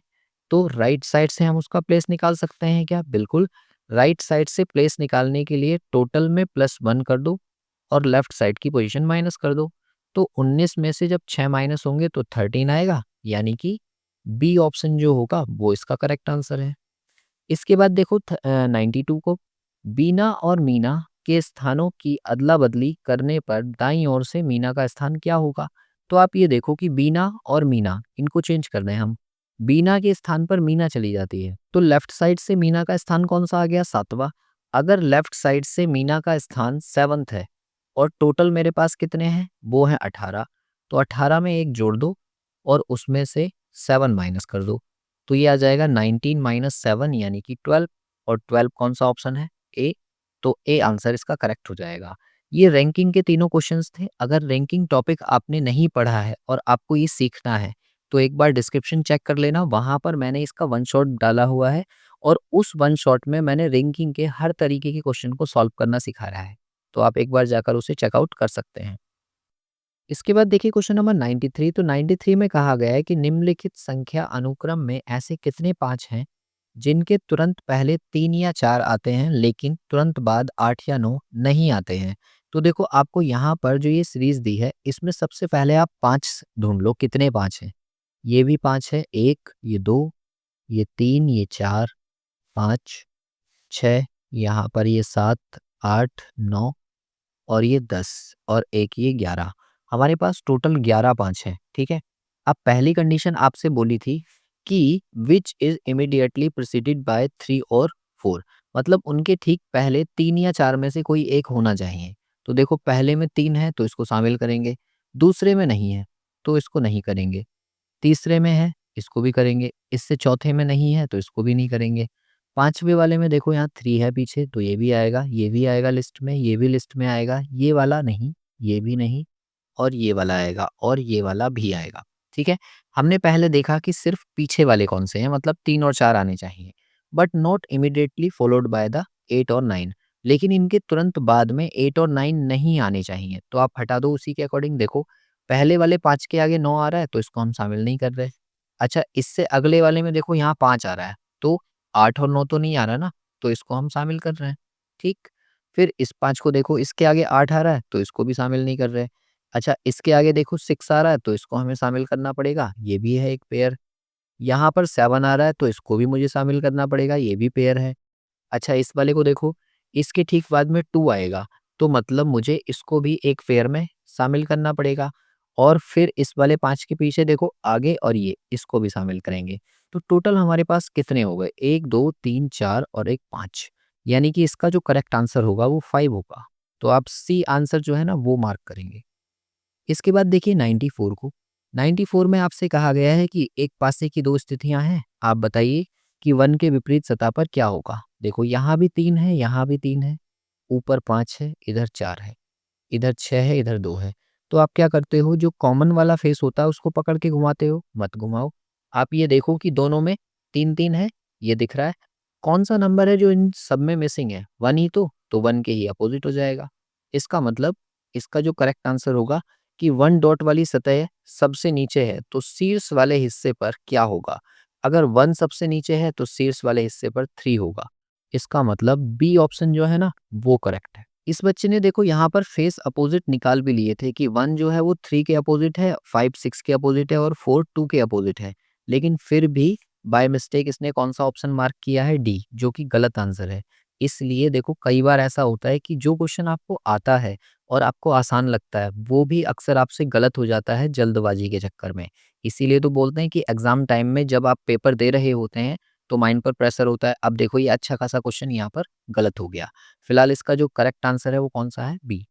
तो राइट साइड से हम उसका प्लेस निकाल सकते हैं क्या? बिल्कुल। राइट साइड से प्लेस निकालने के लिए टोटल में +1 कर दो और लेफ्ट साइड की पोजीशन माइनस कर दो। तो 19 में से जब 6 माइनस होंगे तो 13 आएगा, यानी कि बी ऑप्शन जो होगा वो इसका करेक्ट आंसर है। इसके बाद देखो 92 को, बीना और मीना के स्थानों की अदला-बदली करने पर दाईं ओर से मीना का स्थान क्या होगा? तो आप ये देखो कि बीना और मीना इनको चेंज कर दें हम। बीना के स्थान पर मीना चली जाती है, तो लेफ्ट साइड से मीना का स्थान कौन-सा आ गया? 7वां। अगर लेफ्ट साइड से मीना का स्थान 7th है और टोटल मेरे पास कितने हैं? वो हैं 18। तो 18 में 1 जोड़ दो और उसमें से 7 माइनस कर दो। तो ये आ जाएगा 19 माइनस 7 यानी कि 12, और 12 कौन सा ऑप्शन है? ए। तो ए आंसर इसका करेक्ट हो जाएगा। ये रैंकिंग के तीनों क्वेश्चंस थे। अगर रैंकिंग टॉपिक आपने नहीं पढ़ा है और आपको ये सीखना है तो एक बार डिस्क्रिप्शन चेक कर लेना, वहाँ पर मैंने इसका वन शॉट डाला हुआ है और उस वन शॉट में मैंने रैंकिंग के हर तरीके के क्वेश्चन को सॉल्व करना सिखाया है। तो आप एक बार जाकर उसे चेकआउट कर सकते हैं। इसके बाद देखिए क्वेश्चन नंबर 93। तो 93 में कहा गया है कि निम्नलिखित संख्या अनुक्रम में ऐसे कितने 5 हैं जिनके तुरंत पहले 3 या 4 आते हैं लेकिन तुरंत बाद 8 या 9 नहीं आते हैं। तो देखो आपको यहाँ पर जो ये सीरीज दी है इसमें सबसे पहले आप 5 ढूंढ लो, कितने 5 हैं। ये भी 5 है, 1, ये 2, ये 3, ये 4, 5, 6, यहाँ पर ये 7, 8, 9 और ये 10 और एक ये 11। हमारे पास टोटल 11 5 हैं, ठीक है। अब पहली कंडीशन आपसे बोली थी कि which is immediately preceded by 3 और 4, मतलब उनके ठीक पहले 3 या 4 में से कोई एक होना चाहिए। तो देखो पहले में 3 है तो इसको शामिल करेंगे, दूसरे में नहीं है तो इसको नहीं करेंगे, तीसरे में है, इसको भी करेंगे, इससे चौथे में नहीं है तो इसको भी नहीं करेंगे। पाँचवें वाले में देखो यहाँ 3 है पीछे तो ये भी आएगा लिस्ट में, ये भी लिस्ट में आएगा, ये वाला नहीं, ये भी नहीं और ये वाला आएगा और ये वाला भी आएगा, ठीक है। हमने पहले देखा कि सिर्फ पीछे वाले कौन से हैं, मतलब 3 और 4 आने चाहिए, but not immediately followed by the 8 और 9, लेकिन इनके तुरंत बाद में 8 और 9 नहीं आने चाहिए। तो आप हटा दो उसी के अकॉर्डिंग। देखो पहले वाले 5 के आगे 9 आ रहा है तो इसको हम शामिल नहीं कर रहे। अच्छा इससे अगले वाले में देखो यहाँ 5 आ रहा है तो 8 और 9 तो नहीं आ रहा ना, तो इसको हम शामिल कर रहे हैं, ठीक। फिर इस 5 को देखो, इसके आगे 8 आ रहा है तो इसको भी शामिल नहीं कर रहे। अच्छा इसके आगे देखो 6 आ रहा है तो इसको हमें शामिल करना पड़ेगा, ये भी है एक पेयर। यहाँ पर 7 आ रहा है तो इसको भी मुझे शामिल करना पड़ेगा, ये भी पेयर है। अच्छा इस वाले को देखो, इसके ठीक बाद में 2 आएगा, तो मतलब मुझे इसको भी एक पेयर में शामिल करना पड़ेगा और फिर इस वाले 5 के पीछे देखो आगे और ये, इसको भी शामिल करेंगे। तो टोटल हमारे पास कितने हो गए? 1, 2, 3, 4 और एक 5, यानी कि इसका जो करेक्ट आंसर होगा वो 5 होगा। तो आप सी आंसर जो है ना वो मार्क करेंगे। इसके बाद देखिए 94 को। 94 में आपसे कहा गया है कि एक पासे की 2 स्थितियां हैं। आप बताइए कि 1 के विपरीत सतह पर क्या होगा? देखो यहाँ भी 3 है, यहाँ भी 3 है, ऊपर 5 है, इधर 4 है, इधर 6 है, इधर 2 है। तो आप क्या करते हो, जो कॉमन वाला फेस होता है उसको पकड़ के घुमाते हो? मत घुमाओ। आप ये देखो कि दोनों में 3-3 है, ये दिख रहा है। कौन-सा नंबर है जो इन सब में मिसिंग है? 1 ही तो 1 के ही अपोज़िट हो जाएगा। इसका मतलब इसका जो करेक्ट आंसर होगा कि 1 डॉट वाली सतह सबसे नीचे है, तो शीर्ष वाले हिस्से पर क्या होगा? अगर 1 सबसे नीचे है, तो शीर्ष वाले हिस्से पर 3 होगा। इसका मतलब बी ऑप्शन जो है ना, वो करेक्ट है। इस बच्चे ने देखो यहाँ पर फेस अपोजिट निकाल भी लिए थे कि 1 जो है वो 3 के अपोजिट है, 5 6 के अपोजिट है और 4 2 के अपोजिट है। लेकिन फिर भी बाय मिस्टेक इसने कौन-सा ऑप्शन मार्क किया है? डी, जो कि गलत आंसर है। इसलिए देखो कई बार ऐसा होता है कि जो क्वेश्चन आपको आता है और आपको आसान लगता है, वो भी अक्सर आपसे गलत हो जाता है जल्दबाजी के चक्कर में। इसीलिए तो बोलते हैं कि एग्ज़ाम टाइम में जब आप पेपर दे रहे होते हैं, तो माइंड पर प्रेशर होता है। अब देखो ये अच्छा खासा क्वेश्चन यहाँ पर गलत हो गया। फिलहाल इसका जो करेक्ट आंसर है वो कौन-सा है? बी।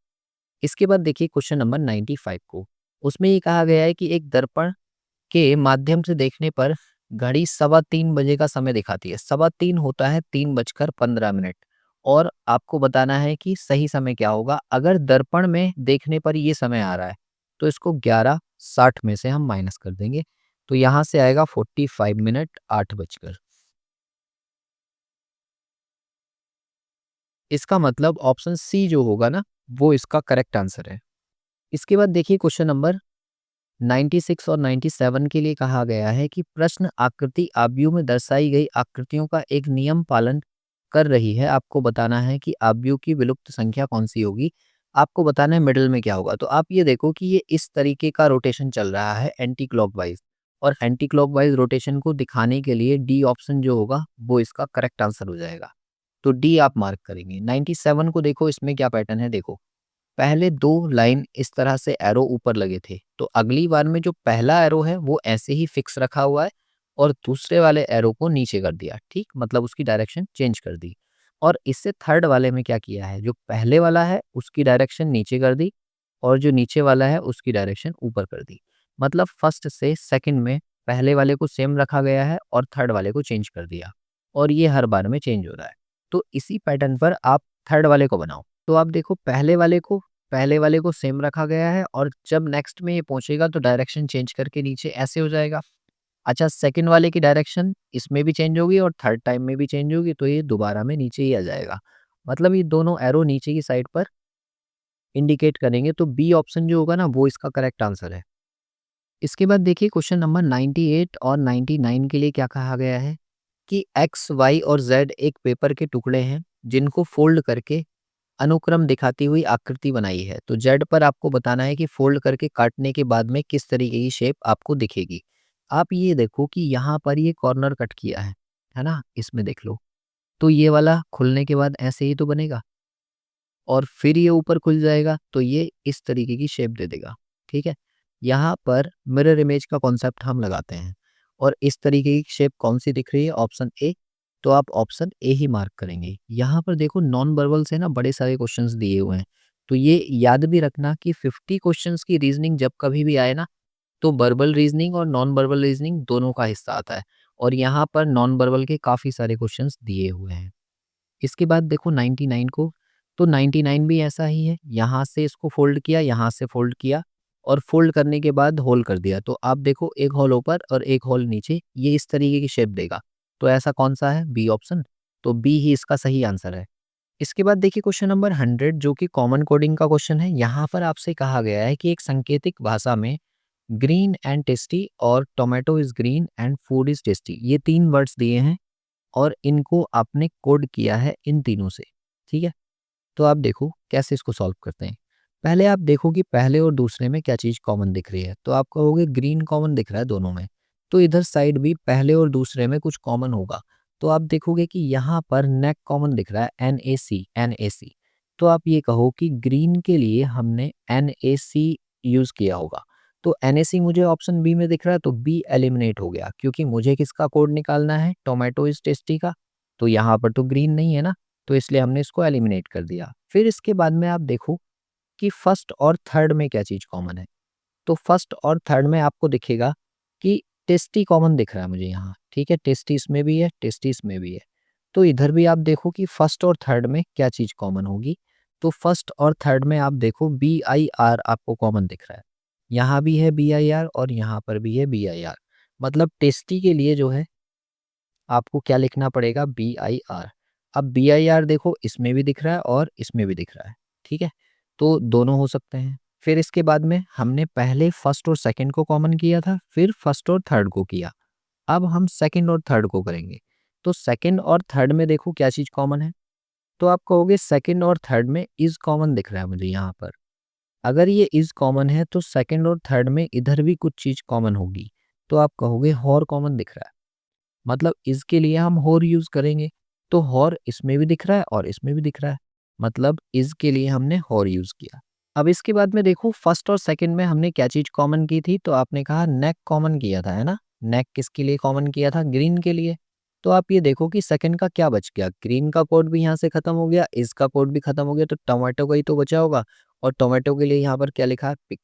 इसके बाद देखिए क्वेश्चन नंबर 95 को। उसमें ये कहा गया है कि एक दर्पण के माध्यम से देखने पर घड़ी 3:15 बजे का समय दिखाती है। 3:15 होता है 3:15 और आपको बताना है कि सही समय क्या होगा। अगर दर्पण में देखने पर ये समय आ रहा है, तो इसको 11:60 में से हम माइनस कर देंगे। तो यहाँ से आएगा 45 मिनट 8 बजकर। इसका मतलब ऑप्शन सी जो होगा ना, वो इसका करेक्ट आंसर है। इसके बाद देखिए क्वेश्चन नंबर 96 और 97 के लिए कहा गया है कि प्रश्न आकृति आव्यूह में दर्शाई गई आकृतियों का एक नियम पालन कर रही है। आपको बताना है कि आव्यूह की विलुप्त संख्या कौन सी होगी। आपको बताना है मिडल में क्या होगा। तो आप ये देखो कि ये इस तरीके का रोटेशन चल रहा है एंटी क्लॉकवाइज, और एंटी क्लॉकवाइज रोटेशन को दिखाने के लिए डी ऑप्शन जो होगा वो इसका करेक्ट आंसर हो जाएगा। तो डी आप मार्क करेंगे। 97 को देखो, इसमें क्या पैटर्न है देखो। पहले 2 लाइन इस तरह से एरो ऊपर लगे थे, तो अगली बार में जो पहला एरो है वो ऐसे ही फिक्स रखा हुआ है और दूसरे वाले एरो को नीचे कर दिया, ठीक, मतलब उसकी डायरेक्शन चेंज कर दी। और इससे थर्ड वाले में क्या किया है, जो पहले वाला है उसकी डायरेक्शन नीचे कर दी और जो नीचे वाला है उसकी डायरेक्शन ऊपर कर दी। मतलब फर्स्ट से सेकंड में पहले वाले को सेम रखा गया है और थर्ड वाले को चेंज कर दिया, और ये हर बार में चेंज हो रहा है। तो इसी पैटर्न पर आप थर्ड वाले को बनाओ। तो आप देखो पहले वाले को सेम रखा गया है और जब नेक्स्ट में ये पहुंचेगा तो डायरेक्शन चेंज करके नीचे ऐसे हो जाएगा। अच्छा, सेकंड वाले की डायरेक्शन इसमें भी चेंज होगी और थर्ड टाइम में भी चेंज होगी, तो ये दोबारा में नीचे ही आ जाएगा। मतलब ये दोनों एरो नीचे की साइड पर इंडिकेट करेंगे, तो बी ऑप्शन जो होगा ना वो इसका करेक्ट आंसर है। इसके बाद देखिए क्वेश्चन नंबर 98 और 99 के लिए क्या कहा गया है कि एक्स, वाई और जेड एक पेपर के टुकड़े हैं जिनको फोल्ड करके अनुक्रम दिखाती हुई आकृति बनाई है। तो जेड पर आपको बताना है कि फोल्ड करके काटने के बाद में किस तरीके की शेप आपको दिखेगी। आप ये देखो कि यहाँ पर ये कॉर्नर कट किया है ना, इसमें देख लो। तो ये वाला खुलने के बाद ऐसे ही तो बनेगा और फिर ये ऊपर खुल जाएगा तो ये इस तरीके की शेप दे देगा, ठीक है। यहाँ पर मिरर इमेज का कॉन्सेप्ट हम लगाते हैं और इस तरीके की शेप कौन सी दिख रही है, ऑप्शन ए। तो आप ऑप्शन ए ही मार्क करेंगे। यहाँ पर देखो नॉन वर्बल से ना बड़े सारे क्वेश्चंस दिए हुए हैं, तो ये याद भी रखना कि 50 क्वेश्चंस की रीजनिंग जब कभी भी आए ना, तो वर्बल रीजनिंग और नॉन वर्बल रीजनिंग दोनों का हिस्सा आता है, और यहाँ पर नॉन वर्बल के काफ़ी सारे क्वेश्चंस दिए हुए हैं। इसके बाद देखो 99 को, तो 99 भी ऐसा ही है। यहाँ से इसको फोल्ड किया, यहाँ से फोल्ड किया और फोल्ड करने के बाद होल कर दिया। तो आप देखो एक होल ऊपर और एक होल नीचे, ये इस तरीके की शेप देगा। तो ऐसा कौन सा है, बी ऑप्शन। तो बी ही इसका सही आंसर है। इसके बाद देखिए क्वेश्चन नंबर 100 जो कि कॉमन कोडिंग का क्वेश्चन है। यहाँ पर आपसे कहा गया है कि एक सांकेतिक भाषा में ग्रीन एंड टेस्टी और tomato is green and food is tasty, ये 3 वर्ड्स दिए हैं और इनको आपने कोड किया है इन तीनों से, ठीक है। तो आप देखो कैसे इसको सॉल्व करते हैं। पहले आप देखो कि पहले और दूसरे में क्या चीज़ कॉमन दिख रही है। तो आप कहोगे ग्रीन कॉमन दिख रहा है दोनों में, तो इधर साइड भी पहले और दूसरे में कुछ कॉमन होगा। तो आप देखोगे कि यहाँ पर नेक कॉमन दिख रहा है, NaC। तो आप ये कहो कि ग्रीन के लिए हमने NaC यूज़ किया होगा। तो NaC मुझे ऑप्शन बी में दिख रहा है, तो बी एलिमिनेट हो गया क्योंकि मुझे किसका कोड निकालना है, टोमेटो इज टेस्टी का। तो यहाँ पर तो ग्रीन नहीं है ना, तो इसलिए हमने इसको एलिमिनेट कर दिया। फिर इसके बाद में आप देखो कि फर्स्ट और थर्ड में क्या चीज़ कॉमन है। तो फर्स्ट और थर्ड में आपको दिखेगा कि टेस्टी कॉमन दिख रहा है मुझे यहाँ, ठीक है। टेस्टी इसमें भी है, टेस्टी इसमें भी है। तो इधर भी आप देखो कि फर्स्ट और थर्ड में क्या चीज़ कॉमन होगी। तो फर्स्ट और थर्ड में आप देखो BIR आपको कॉमन दिख रहा है। यहाँ भी है BIR और यहाँ पर भी है BIR। मतलब टेस्टी के लिए जो है आपको क्या लिखना पड़ेगा, BIR। अब BIR देखो इसमें भी दिख रहा है और इसमें भी दिख रहा है, ठीक है। तो दोनों हो सकते हैं। फिर इसके बाद में हमने पहले फर्स्ट और सेकंड को कॉमन किया था, फिर फर्स्ट और थर्ड को किया। अब हम सेकंड और थर्ड को करेंगे। तो सेकंड और थर्ड में देखो क्या चीज़ कॉमन है। तो आप कहोगे सेकंड और थर्ड में इज़ कॉमन दिख रहा है मुझे यहाँ पर। अगर ये इज़ कॉमन है तो सेकंड और थर्ड में इधर भी कुछ चीज़ कॉमन होगी। तो आप कहोगे हॉर कॉमन दिख रहा है। मतलब इसके लिए हम होर यूज़ करेंगे। तो होर इसमें भी दिख रहा है और इसमें भी दिख रहा है। मतलब इज़ के लिए हमने होर यूज़ किया। अब इसके बाद में देखो फर्स्ट और सेकंड में हमने क्या चीज़ कॉमन की थी, तो आपने कहा नेक कॉमन किया था, है ना? नेक किसके लिए कॉमन किया था? ग्रीन के लिए। तो आप ये देखो कि सेकंड का क्या बच गया? ग्रीन का कोड भी यहाँ से खत्म हो गया, इज़ का कोड भी खत्म हो गया, तो टोमेटो का ही तो बचा होगा। और टोमेटो के लिए यहाँ पर क्या लिखा है? पिक।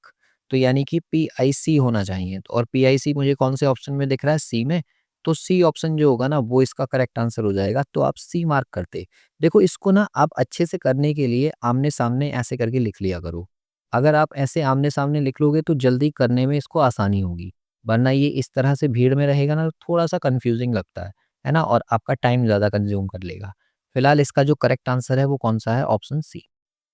तो यानी कि PIC होना चाहिए। और PIC मुझे कौन से ऑप्शन में दिख रहा है? सी में। तो सी ऑप्शन जो होगा ना वो इसका करेक्ट आंसर हो जाएगा। तो आप सी मार्क करते। देखो इसको ना आप अच्छे से करने के लिए आमने-सामने ऐसे करके लिख लिया करो। अगर आप ऐसे आमने-सामने लिख लोगे तो जल्दी करने में इसको आसानी होगी। वरना ये इस तरह से भीड़ में रहेगा ना, तो थोड़ा-सा कन्फ्यूज़िंग लगता है ना? और आपका टाइम ज़्यादा कंज़्यूम कर लेगा। फिलहाल इसका जो करेक्ट आंसर है वो कौन-सा है? Option C.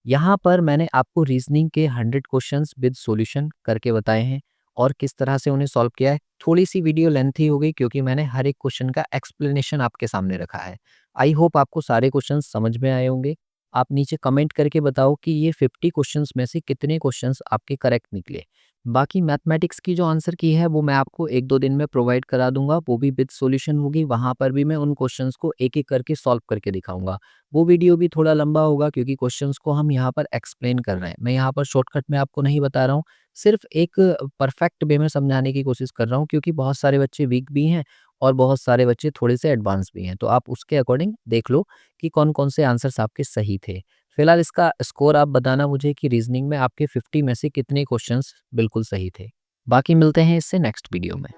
यहाँ पर मैंने आपको रीज़निंग के 100 क्वेश्चंस विद सॉल्यूशन करके बताए हैं और किस तरह से उन्हें सॉल्व किया है। थोड़ी-सी वीडियो लेंथी हो गई क्योंकि मैंने हर एक क्वेश्चन का एक्सप्लेनेशन आपके सामने रखा है। आई होप आपको सारे क्वेश्चंस समझ में आए होंगे। आप नीचे कमेंट करके बताओ कि ये 50 क्वेश्चंस में से कितने क्वेश्चंस आपके करेक्ट निकले। बाकी मैथमेटिक्स की जो आंसर की है वो मैं आपको 1-2 दिन में प्रोवाइड करा दूँगा, वो भी विद सॉल्यूशन होगी, वहाँ पर भी मैं उन क्वेश्चंस को एक-एक करके सॉल्व करके दिखाऊँगा। वो वीडियो भी थोड़ा लंबा होगा क्योंकि क्वेश्चंस को हम यहाँ पर एक्सप्लेन कर रहे हैं। मैं यहाँ पर शॉर्टकट में आपको नहीं बता रहा हूँ, सिर्फ़ एक परफेक्ट वे में समझाने की कोशिश कर रहा हूँ क्योंकि बहुत सारे बच्चे वीक भी हैं और बहुत सारे बच्चे थोड़े से एडवांस भी हैं। तो आप उसके अकॉर्डिंग देख लो कि कौन-कौन से आंसर्स आपके सही थे। फिलहाल इसका स्कोर आप बताना मुझे कि रीज़निंग में आपके 50 में से कितने क्वेश्चंस बिल्कुल सही थे। बाकी मिलते हैं इससे नेक्स्ट वीडियो में।